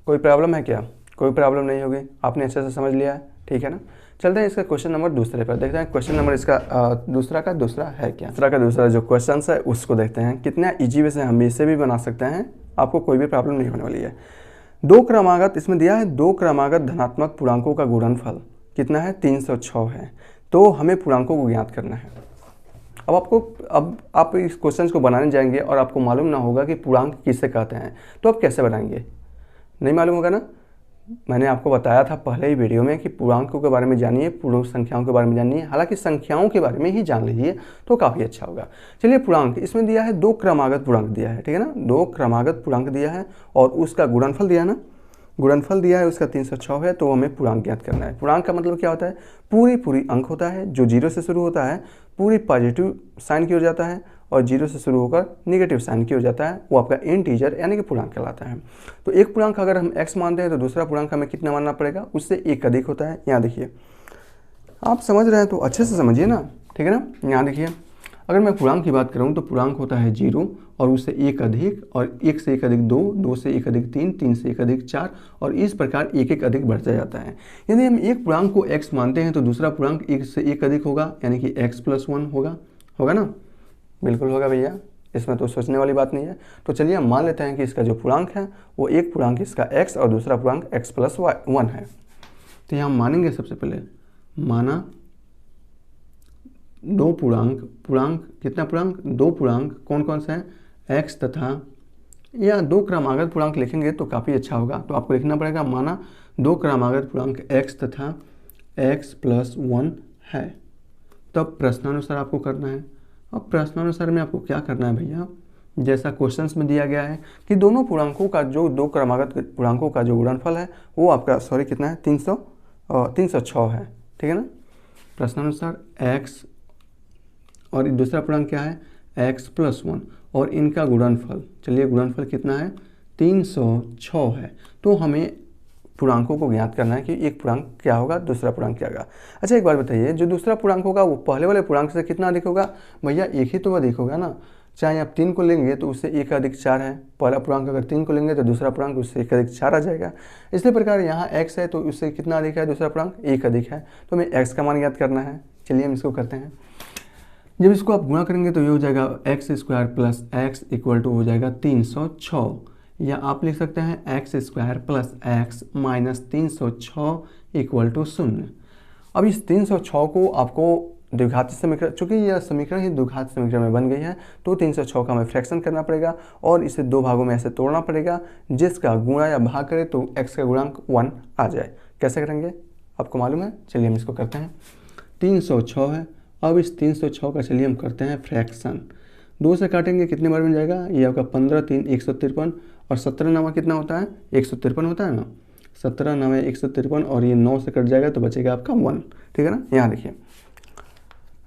कोई प्रॉब्लम है क्या, कोई प्रॉब्लम नहीं होगी, आपने अच्छे से समझ लिया है, ठीक है ना। चलते हैं इसका क्वेश्चन नंबर दूसरे पर, देखते हैं क्वेश्चन नंबर इसका दूसरा है क्या। दूसरा जो क्वेश्चन है उसको देखते हैं, कितना इजी वे से हम इसे भी बना सकते हैं, आपको कोई भी प्रॉब्लम नहीं होने वाली है। दो क्रमागत इसमें दिया है, दो क्रमागत धनात्मक पूर्णांकों का गुणनफल कितना है, 306 है, तो हमें पूर्णांकों को ज्ञात करना है। अब आप इस क्वेश्चन को बनाने जाएंगे और आपको मालूम ना होगा कि पूर्णांक किससे कहते हैं, तो आप कैसे बनाएंगे, नहीं मालूम होगा ना। मैंने आपको बताया था पहले ही वीडियो में कि पूर्णांकों के बारे में जानिए, पूर्ण संख्याओं के बारे में जानिए, हालांकि संख्याओं के बारे में ही जान लीजिए तो काफ़ी अच्छा होगा। चलिए पूर्णांक इसमें दिया है, दो क्रमागत पूर्णांक दिया है, ठीक है ना, दो क्रमागत पूर्णांक दिया है और उसका गुणनफल दिया है ना, गुणनफल दिया है उसका 306 है, तो हमें पूर्णांक ज्ञात करना है। पूर्णांक का मतलब क्या होता है, पूरी अंक होता है, जो 0 से शुरू होता है पूरी पॉजिटिव साइन की ओर जाता है और 0 से शुरू होकर नेगेटिव साइन की ओर जाता है, वो आपका इंटीजर यानी कि पूर्णांक कहलाता है। तो एक पूर्णांक अगर हम x मानते हैं तो दूसरा पूर्णांक हमें कितना मानना पड़ेगा, उससे एक अधिक होता है। यहाँ देखिए, आप समझ रहे हैं तो अच्छे से समझिए ना, ठीक है ना। यहाँ देखिए, अगर मैं पूर्णांक की बात करूँ तो पूर्णांक होता है 0 और उससे एक अधिक, और 1 से 1 अधिक 2, 2 से 1 अधिक 3, 3 से 1 अधिक 4, और इस प्रकार एक एक अधिक बढ़ता जाता है। यदि हम एक पूर्णांक को x मानते हैं तो दूसरा पूर्णांक 1 से 1 अधिक होगा, यानी कि x + 1 होगा ना, बिल्कुल होगा भैया, इसमें तो सोचने वाली बात नहीं है। तो चलिए हम मान लेते हैं कि इसका जो पूर्णांक है वो एक पूर्णांक इसका x और दूसरा पूर्णांक x + 1 है। तो यहाँ मानेंगे, सबसे पहले माना दो पूर्णांक कितना पूर्णांक, दो पूर्णांक कौन कौन से हैं, x तथा, या दो क्रमागत पूर्णांक लिखेंगे तो काफ़ी अच्छा होगा। तो आपको लिखना पड़ेगा, माना दो क्रमागत पूर्णांक x तथा x + 1 है। तब प्रश्नानुसार आपको करना है। अब प्रश्नानुसार में आपको क्या करना है भैया, जैसा क्वेश्चंस में दिया गया है कि दोनों पूर्णांकों का जो दो क्रमागत पूर्णांकों का जो गुणनफल है वो आपका कितना है, 306 है, ठीक है ना। प्रश्नानुसार x और दूसरा पूर्णांक क्या है, x + 1, और इनका गुणनफल, चलिए गुणनफल कितना है, 306 है। तो हमें पूर्णांकों को ज्ञात करना है कि एक पूर्णांक क्या होगा, दूसरा पूर्णांक क्या होगा। अच्छा एक बात बताइए, जो दूसरा पूर्णांक होगा वो पहले वाले पूर्णांक से कितना अधिक होगा, भैया एक ही तो अधिक होगा ना। चाहे आप 3 को लेंगे तो उससे 1 अधिक 4 है, पहला पूर्णांक अगर 3 को लेंगे तो दूसरा पूर्णांक उससे 1 अधिक 4 आ जाएगा। इसी प्रकार यहाँ x है तो उससे कितना अधिक है, दूसरा पूर्णांक 1 अधिक है, तो हमें x का मान ज्ञात करना है। चलिए हम इसको करते हैं। जब इसको आप गुणा करेंगे तो ये हो जाएगा x² + x इक्वल टू हो जाएगा 306, या आप लिख सकते हैं x² + x - 306 इक्वल टू 0। अब इस 306 को आपको द्विघात समीकरण, चूंकि यह समीकरण ही द्विघात समीकरण में बन गई है, तो 306 का हमें फ्रैक्शन करना पड़ेगा और इसे दो भागों में ऐसे तोड़ना पड़ेगा, जिसका गुणा या भाग करें तो x का गुणांक 1 आ जाए। कैसे करेंगे आपको मालूम है, चलिए हम इसको करते हैं। 306 है, अब इस 306 का चलिए हम करते हैं फ्रैक्शन। 2 से काटेंगे कितने बार बन जाएगा, ये आपका 15 3 153, और 17 नामा कितना होता है, 153 होता है ना। 17 9 153 और ये 9 से कट जाएगा तो बचेगा आपका 1, ठीक है ना। यहाँ देखिए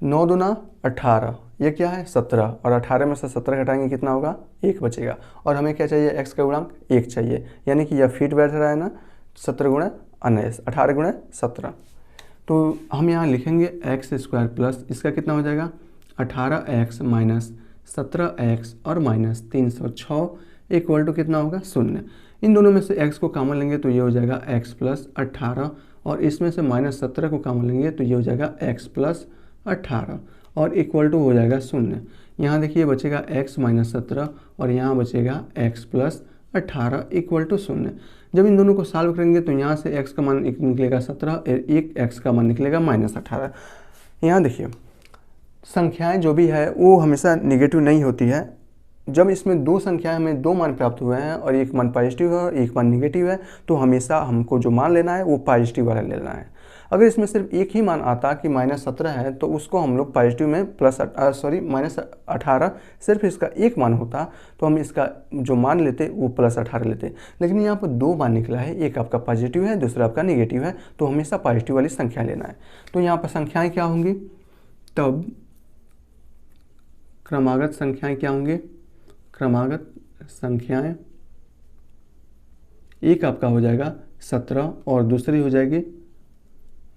9 दूना 18, ये क्या है 17 और 18 में से 17 घटाएंगे कितना होगा 1 बचेगा। और हमें क्या चाहिए x का गुणांक 1 चाहिए, यानी कि यह फिट बैठ रहा है ना 17 गुणा 19 18 गुणा 17। तो हम यहाँ लिखेंगे एक्स स्क्वायर प्लस इसका कितना हो जाएगा 18x माइनस 17x और माइनस 306 इक्वल टू कितना होगा 0। इन दोनों में से x को कॉमन लेंगे तो ये हो जाएगा x प्लस 18 और इसमें से माइनस 17 को कॉमन लेंगे तो ये हो जाएगा x प्लस 18 और इक्वल टू हो जाएगा 0। यहाँ देखिए बचेगा x माइनस 17 और यहाँ बचेगा x प्लस 18 इक्वल टू 0। जब इन दोनों को सॉल्व करेंगे तो यहाँ से x का मान निकलेगा 17, एक x का मान निकलेगा माइनस 18। यहाँ देखिए संख्याएं जो भी है वो हमेशा निगेटिव नहीं होती है। जब इसमें दो संख्याएं हमें दो मान प्राप्त हुए हैं और एक मान पॉजिटिव है और एक मान निगेटिव है तो हमेशा हमको जो मान लेना है वो पॉजिटिव वाला लेना है। अगर इसमें सिर्फ एक ही मान आता कि माइनस 17 है तो उसको हम लोग पॉजिटिव में माइनस 18 सिर्फ इसका एक मान होता तो हम इसका जो मान लेते वो प्लस 18 लेते। लेकिन यहाँ पर दो मान निकला है, एक आपका पॉजिटिव है दूसरा आपका निगेटिव है, तो हमेशा पॉजिटिव वाली संख्या लेना है। तो यहाँ पर संख्याएँ क्या होंगी, तब क्रमागत संख्याएँ क्या होंगी, क्रमागत संख्याएँ एक आपका हो जाएगा 17 और दूसरी हो जाएगी,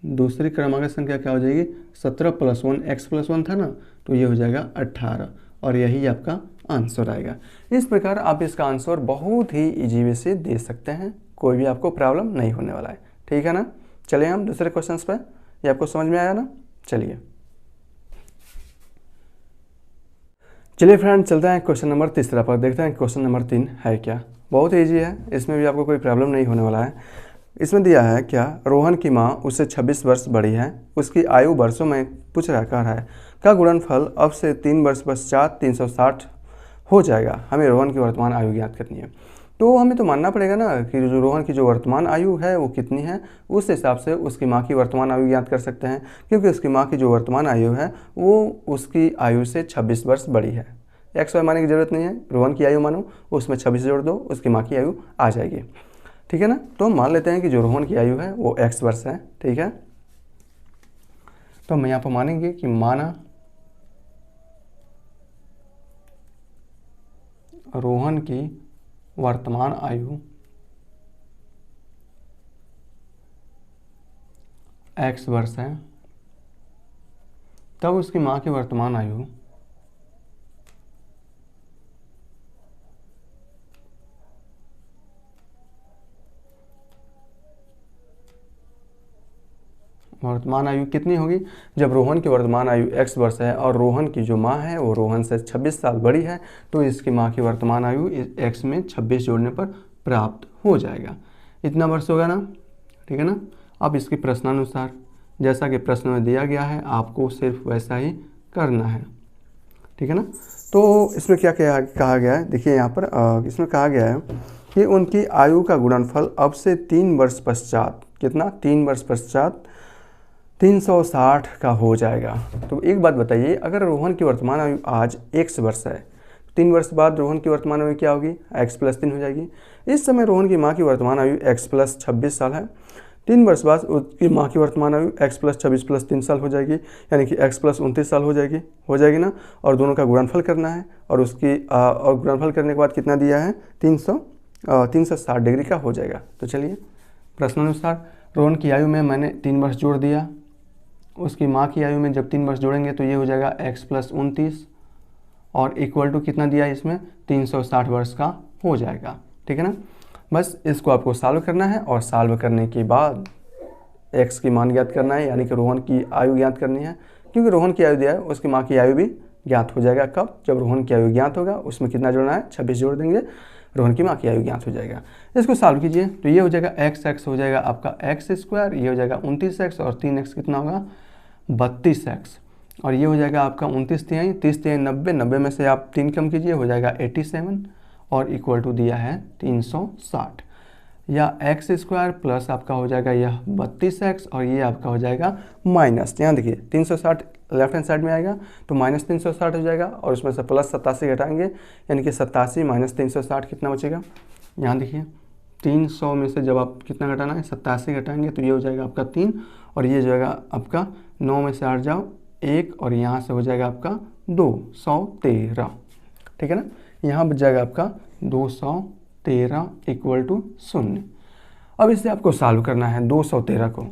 दूसरी क्रमागत संख्या क्या हो जाएगी 17 प्लस 1 x प्लस 1 था ना तो ये हो जाएगा 18 और यही आपका आंसर आएगा। इस प्रकार आप इसका आंसर बहुत ही इजी वे से दे सकते हैं, कोई भी आपको प्रॉब्लम नहीं होने वाला है, ठीक है ना। चलिए हम दूसरे क्वेश्चंस पे, ये आपको समझ में आया ना। चलिए फ्रेंड चलते हैं क्वेश्चन नंबर तीसरा पर, देखते हैं क्वेश्चन नंबर 3 है क्या। बहुत ईजी है, इसमें भी आपको कोई प्रॉब्लम नहीं होने वाला है। इसमें दिया है क्या, रोहन की माँ उससे 26 वर्ष बड़ी है, उसकी आयु वर्षों में पूछ रहा कह रहा है का गुणनफल अब से 3 वर्ष पश्चात 360 हो जाएगा। हमें रोहन की वर्तमान आयु ज्ञात करनी है। तो हमें तो मानना पड़ेगा ना कि जो रोहन की जो वर्तमान आयु है वो कितनी है, उस हिसाब से उसकी माँ की वर्तमान आयु ज्ञात कर सकते हैं, क्योंकि उसकी माँ की जो वर्तमान आयु है वो उसकी आयु से 26 वर्ष बड़ी है। एक्स वाई मानने की ज़रूरत नहीं है, रोहन की आयु मानो उसमें 26 जोड़ दो, उसकी माँ की आयु आ जाएगी, ठीक है ना। तो हम मान लेते हैं कि जो रोहन की आयु है वो x वर्ष है, ठीक है। तो हम यहाँ पर मानेंगे कि माना रोहन की वर्तमान आयु x वर्ष है, तब उसकी माँ की वर्तमान आयु कितनी होगी। जब रोहन की वर्तमान आयु x वर्ष है और रोहन की जो माँ है वो रोहन से 26 साल बड़ी है तो इसकी माँ की वर्तमान आयु x में 26 जोड़ने पर प्राप्त हो जाएगा। इतना वर्ष होगा ना, ठीक है ना। अब इसके प्रश्नानुसार जैसा कि प्रश्न में दिया गया है आपको सिर्फ वैसा ही करना है, ठीक है ना। तो इसमें क्या कहा गया है, देखिए यहाँ पर इसमें कहा गया है कि उनकी आयु का गुणनफल अब से 3 वर्ष पश्चात, कितना 3 वर्ष पश्चात 360 का हो जाएगा। तो एक बात बताइए, अगर रोहन की वर्तमान आयु आज x वर्ष है, 3 वर्ष बाद रोहन की वर्तमान आयु क्या होगी, x प्लस 3 हो जाएगी। इस समय रोहन की माँ की वर्तमान आयु x प्लस 26 साल है, 3 वर्ष बाद उसकी माँ की वर्तमान आयु x प्लस 26 प्लस 3 साल हो जाएगी, यानी कि x प्लस 29 साल हो जाएगी ना। और दोनों का गुणनफल करना है और उसकी और गुणनफल करने के बाद कितना दिया है 360 डिग्री का हो जाएगा। तो चलिए प्रश्नानुसार रोहन की आयु में मैंने 3 वर्ष जोड़ दिया, उसकी माँ की आयु में जब 3 वर्ष जोड़ेंगे तो ये हो जाएगा x प्लस 29 और इक्वल टू कितना दिया है इसमें 360 वर्ष का हो जाएगा, ठीक है ना। बस इसको आपको सॉल्व करना है और सॉल्व करने के बाद x की मान ज्ञात करना है, यानी कि रोहन की आयु ज्ञात करनी है। क्योंकि रोहन की आयु दिया है उसकी माँ की आयु भी ज्ञात हो जाएगा। कब, जब रोहन की आयु ज्ञात होगा उसमें कितना जोड़ना है 26 जोड़ देंगे, रोहन की माँ की आयु ज्ञात हो जाएगा। इसको सॉल्व कीजिए तो ये हो जाएगा x हो जाएगा आपका x स्क्वायर, ये हो जाएगा 29x और 3x कितना होगा 32x और ये हो जाएगा आपका 29 तिहाई 30 तिहाई 90, 90 में से आप 3 कम कीजिए हो जाएगा 87 और इक्वल टू दिया है 360, या x स्क्वायर प्लस आपका हो जाएगा यह 32x और ये आपका हो जाएगा माइनस, यहाँ देखिए 360 लेफ्ट हैंड साइड में आएगा तो माइनस 360 हो जाएगा और उसमें से प्लस 87 घटाएंगे, यानी कि 87 माइनस 360 कितना बचेगा, यहाँ देखिए 300 में से जब आप कितना घटाना है 87 घटाएंगे तो ये हो जाएगा आपका 3, और ये जाएगा आपका 9 में से 8 जाओ 1, और यहाँ से हो जाएगा आपका 213, ठीक है ना। यहाँ बच जाएगा आपका 213 इक्वल टू 0। अब इसे आपको सॉल्व करना है 213 को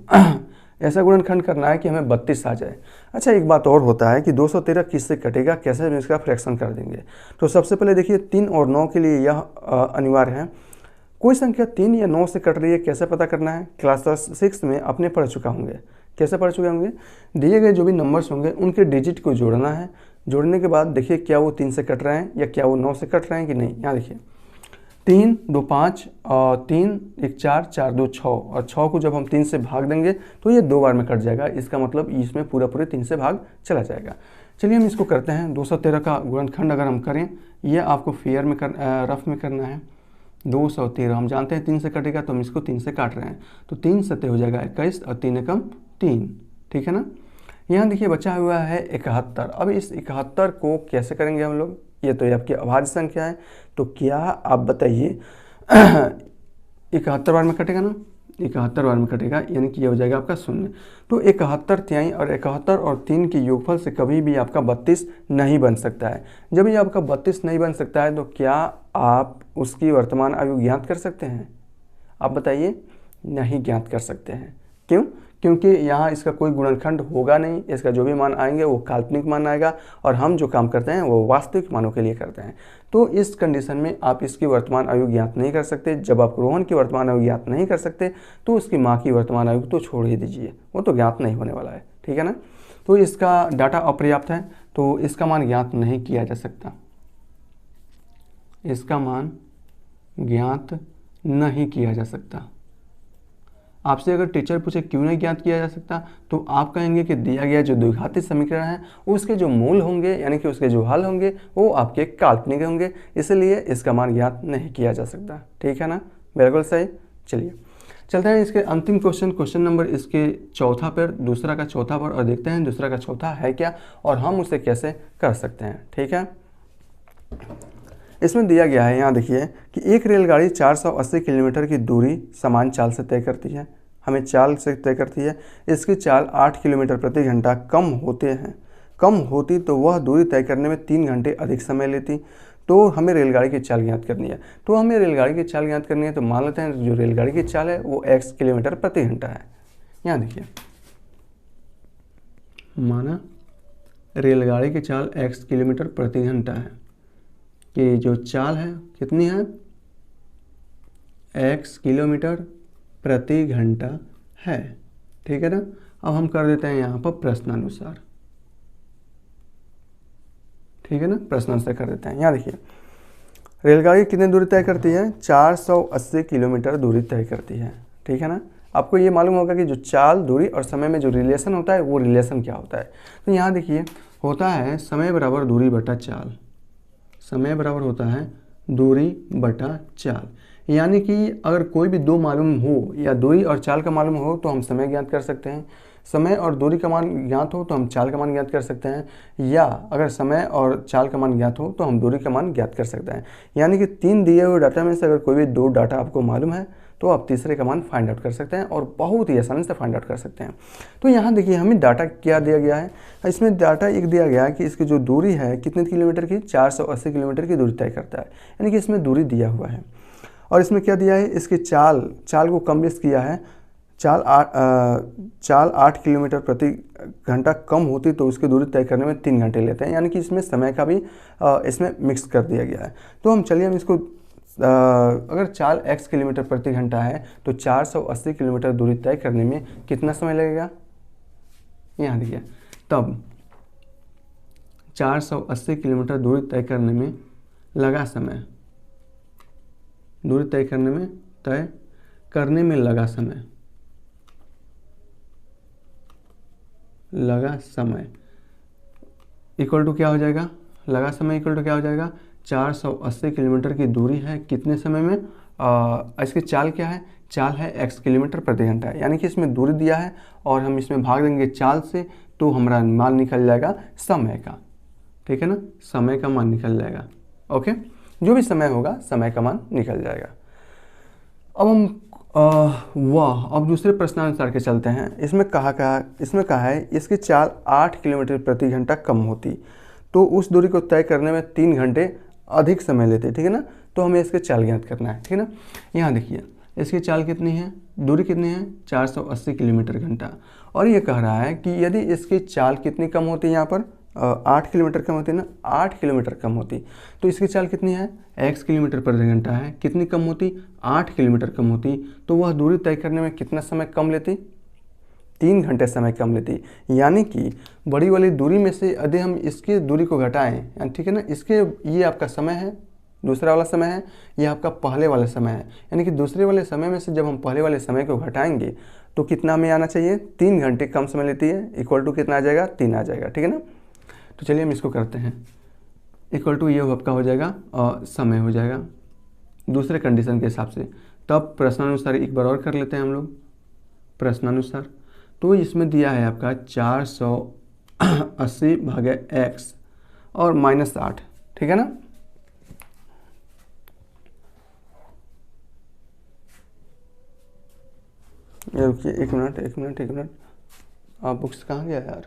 ऐसा गुणनखंड करना है कि हमें 32 आ जाए। अच्छा, एक बात और होता है कि 213 किससे कटेगा, कैसे हम इसका फ्रैक्शन कर देंगे। तो सबसे पहले देखिए 3 और 9 के लिए यह अनिवार्य है। कोई संख्या 3 या 9 से कट रही है, कैसे पता करना है, क्लास 6 में अपने पढ़ चुका होंगे। कैसे पढ़ चुके होंगे, दिए गए जो भी नंबर्स होंगे उनके डिजिट को जोड़ना है। जोड़ने के बाद देखिए क्या वो 3 से कट रहे हैं या क्या वो 9 से कट रहे हैं कि नहीं। यहाँ देखिए 3 2 5 और 3 1 4 4 2 6, और 6 को जब हम 3 से भाग देंगे तो ये 2 बार में कट जाएगा। इसका मतलब इसमें पूरा 3 से भाग चला जाएगा। चलिए हम इसको करते हैं। 213 का गुणनखंड अगर हम करें, यह आपको फेयर में रफ में करना है। 213 हम जानते हैं 3 से कटेगा, तो हम इसको 3 से काट रहे हैं, तो 3 सत्ते हो जाएगा 21 और 3 एकम 3, ठीक है ना। यहाँ देखिए बचा हुआ है 71। अब इस 71 को कैसे करेंगे हम लोग, ये तो ये आपकी अभाज्य संख्या है, तो क्या आप बताइए 71 बार में कटेगा ना, 71 बार में कटेगा, यानी कि ये हो जाएगा आपका 0। तो 71 तिहाई और 71 और 3 की योगफल से कभी भी आपका 32 नहीं बन सकता है। जब ये आपका 32 नहीं बन सकता है तो क्या आप उसकी वर्तमान आयु ज्ञात कर सकते हैं, आप बताइए। नहीं ज्ञात कर सकते हैं। क्यों? क्योंकि यहाँ इसका कोई गुणनखंड होगा नहीं, इसका जो भी मान आएंगे वो काल्पनिक मान आएगा, और हम जो काम करते हैं वो वास्तविक मानों के लिए करते हैं। तो इस कंडीशन में आप इसकी वर्तमान आयु ज्ञात नहीं कर सकते। जब आप रोहन की वर्तमान आयु ज्ञात नहीं कर सकते तो उसकी माँ की वर्तमान आयु तो छोड़ ही दीजिए, वो तो ज्ञात नहीं होने वाला है, ठीक है ना। तो इसका डाटा अपर्याप्त है, तो इसका मान ज्ञात नहीं किया जा सकता, इसका मान ज्ञात नहीं किया जा सकता। आपसे अगर टीचर पूछे क्यों नहीं ज्ञात किया जा सकता, तो आप कहेंगे कि दिया गया जो द्विघाती समीकरण है उसके जो मूल होंगे, यानी कि उसके जो हल होंगे वो आपके काल्पनिक होंगे, इसलिए इसका मान ज्ञात नहीं किया जा सकता, ठीक है ना। बिल्कुल सही। चलिए चलते हैं इसके अंतिम क्वेश्चन नंबर इसके चौथा पर, दूसरा का चौथा पर, और देखते हैं दूसरा का चौथा है क्या और हम उसे कैसे कर सकते हैं, ठीक है। इसमें दिया गया है, यहाँ देखिए कि एक रेलगाड़ी 480 किलोमीटर की दूरी समान चाल से तय करती है, हमें चाल से तय करती है। इसकी चाल 8 किलोमीटर प्रति घंटा कम होती तो वह दूरी तय करने में 3 घंटे अधिक समय लेती। तो हमें रेलगाड़ी की चाल ज्ञात करनी है। तो हमें रेलगाड़ी की चाल ज्ञात करनी है, तो मान लेते हैं जो रेलगाड़ी की चाल है वो x किलोमीटर प्रति घंटा है। यहाँ देखिए माना रेलगाड़ी की चाल x किलोमीटर प्रति घंटा है, कि जो चाल है कितनी है, x किलोमीटर प्रति घंटा है, ठीक है ना। अब हम कर देते हैं यहाँ पर प्रश्नानुसार, ठीक है ना, प्रश्नानुसार कर देते हैं। यहाँ देखिए रेलगाड़ी कितनी दूरी तय करती है, 480 किलोमीटर दूरी तय करती है, ठीक है ना। आपको ये मालूम होगा कि जो चाल, दूरी और समय में जो रिलेशन होता है वो रिलेशन क्या होता है। तो यहाँ देखिए होता है समय बराबर दूरी बटा चाल, समय बराबर होता है दूरी बटा चाल। यानी कि अगर कोई भी दो मालूम हो या दूरी और चाल का मालूम हो तो हम समय ज्ञात कर सकते हैं, समय और दूरी का मान ज्ञात हो तो हम चाल का मान ज्ञात कर सकते हैं, या अगर समय और चाल का मान ज्ञात हो तो हम दूरी का मान ज्ञात कर सकते हैं। यानी कि 3 दिए हुए डाटा में से अगर कोई भी 2 डाटा आपको मालूम है तो आप तीसरे का मान फाइंड आउट कर सकते हैं, और बहुत ही आसानी से फाइंड आउट कर सकते हैं। तो यहाँ देखिए हमें डाटा क्या दिया गया है, इसमें डाटा एक दिया गया है कि इसकी जो दूरी है कितने किलोमीटर की, 480 किलोमीटर की दूरी तय करता है, यानी कि इसमें दूरी दिया हुआ है। और इसमें क्या दिया है, इसकी चाल को कम बेस किया है, चाल 8 किलोमीटर प्रति घंटा कम होती तो उसकी दूरी तय करने में 3 घंटे लेते हैं, यानी कि इसमें समय का भी इसमें मिक्स कर दिया गया है। तो हम चलिए हम इसको अगर चाल x किलोमीटर प्रति घंटा है तो 480 किलोमीटर दूरी तय करने में कितना समय लगेगा, यहाँ देखिए तब 480 किलोमीटर दूरी तय करने में लगा समय, दूरी तय करने में लगा समय इक्वल टू क्या हो जाएगा, लगा समय इक्वल टू क्या हो जाएगा, 480 किलोमीटर की दूरी है कितने समय में, इसकी चाल क्या है, चाल है x किलोमीटर प्रति घंटा, यानी कि इसमें दूरी दिया है और हम इसमें भाग देंगे चाल से तो हमारा मान निकल जाएगा समय का, ठीक है ना, समय का मान निकल जाएगा। ओके, जो भी समय होगा समय का मान निकल जाएगा। अब हम वाह, अब दूसरे प्रश्नानुसार के चलते हैं। इसमें कहा है इसकी चाल 8 किलोमीटर प्रति घंटा कम होती तो उस दूरी को तय करने में 3 घंटे अधिक समय लेते, ठीक है ना। तो हमें इसके चाल ज्ञात करना है, ठीक है ना। यहाँ देखिए इसकी चाल कितनी है, दूरी कितनी है, 480 किलोमीटर घंटा। और ये कह रहा है कि यदि इसकी चाल कितनी कम होती है, यहाँ पर 8 किलोमीटर कम होती है ना, 8 किलोमीटर कम होती तो इसकी चाल कितनी है, x किलोमीटर प्रति घंटा है, कितनी कम होती, 8 किलोमीटर कम होती, तो वह दूरी तय करने में कितना समय कम लेती, 3 घंटे समय कम लेती। यानी कि बड़ी वाली दूरी में से यदि हम इसकी दूरी को घटाएं, ठीक है ना, इसके ये आपका समय है, दूसरा वाला समय है, ये आपका पहले वाला समय है। यानी कि दूसरे वाले समय में से जब हम पहले वाले समय को घटाएंगे तो कितना में आना चाहिए, 3 घंटे कम समय लेती है, इक्वल टू कितना आ जाएगा, 3 आ जाएगा, ठीक है ना। तो चलिए हम इसको करते हैं, इक्वल टू ये आपका हो जाएगा और समय हो जाएगा दूसरे कंडीशन के हिसाब से। तब प्रश्नानुसार एक बार और कर लेते हैं हम लोग प्रश्नानुसार। तो इसमें दिया है आपका 480 भागे x और -8, ठीक है ना। ये रुकिए एक मिनट, आप बुक्स कहाँ गया यार।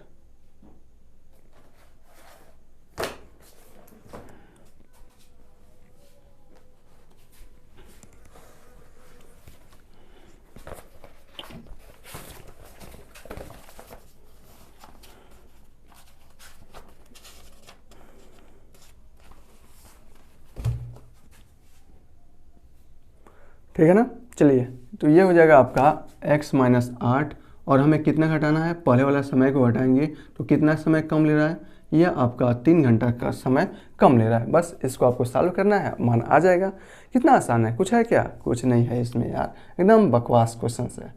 ठीक है ना। चलिए तो ये हो जाएगा आपका x - 8 और हमें कितना घटाना है, पहले वाला समय को घटाएंगे तो कितना समय कम ले रहा है, यह आपका 3 घंटा का समय कम ले रहा है। बस इसको आपको सॉल्व करना है, मान आ जाएगा। कितना आसान है, कुछ है क्या, कुछ नहीं है इसमें यार, एकदम बकवास क्वेश्चन है।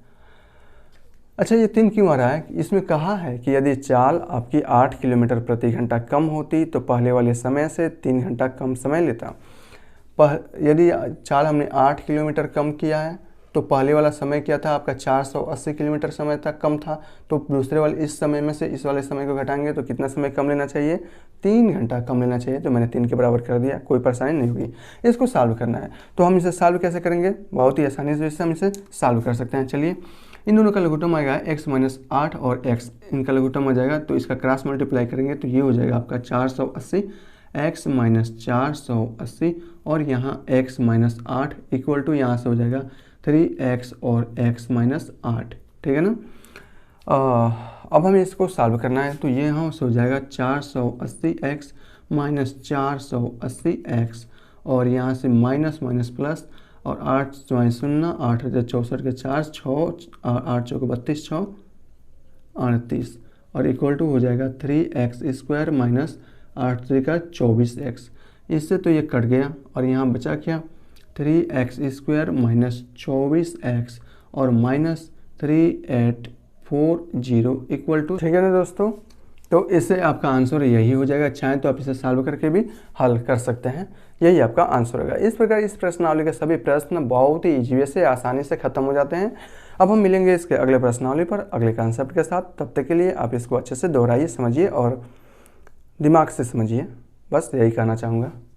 अच्छा ये 3 क्यों आ रहा है, इसमें कहा है कि यदि चाल आपकी 8 किलोमीटर प्रति घंटा कम होती तो पहले वाले समय से 3 घंटा कम समय लेता। यदि चाल हमने 8 किलोमीटर कम किया है तो पहले वाला समय क्या था आपका, 480 किलोमीटर समय तक कम था, तो दूसरे वाले इस समय में से इस वाले समय को घटाएंगे तो कितना समय कम लेना चाहिए, 3 घंटा कम लेना चाहिए। तो मैंने 3 के बराबर कर दिया, कोई परेशानी नहीं होगी। इसको सॉल्व करना है तो हम इसे सॉल्व कैसे करेंगे, बहुत ही आसानी से हम इसे सॉल्व कर सकते हैं। चलिए इन दोनों का लघुत्तम आएगा x - 8 और x, इनका लघुत्तम आ जाएगा तो इसका क्रॉस मल्टीप्लाई करेंगे तो ये हो जाएगा आपका 480 x - 480 और यहाँ x - 8 इक्वल टू यहाँ से हो जाएगा 3x और x - 8, ठीक है ना। अब हमें इसको सॉल्व करना है तो ये यहाँ से हो जाएगा 480x - 480x और यहाँ से माइनस प्लस और 8 × 0 8 × 64 के 4 6 8 × 32 6 38 और इक्वल टू हो जाएगा 3x² - 8 × 3 = 24x। इससे तो ये कट गया और यहाँ बचा क्या, 3x² - 24x और -3840 इक्वल टू, ठीक है ना दोस्तों। तो इससे आपका आंसर यही हो जाएगा। चाहें तो आप इसे सॉल्व करके भी हल कर सकते हैं, यही आपका आंसर होगा। इस प्रकार इस प्रश्नावली के सभी प्रश्न बहुत ही ईजी से आसानी से खत्म हो जाते हैं। अब हम मिलेंगे इसके अगले प्रश्नावली पर अगले कॉन्सेप्ट के साथ। तब तक के लिए आप इसको अच्छे से दोहराइए, समझिए और दिमाग से समझिए, बस यही कहना चाहूँगा।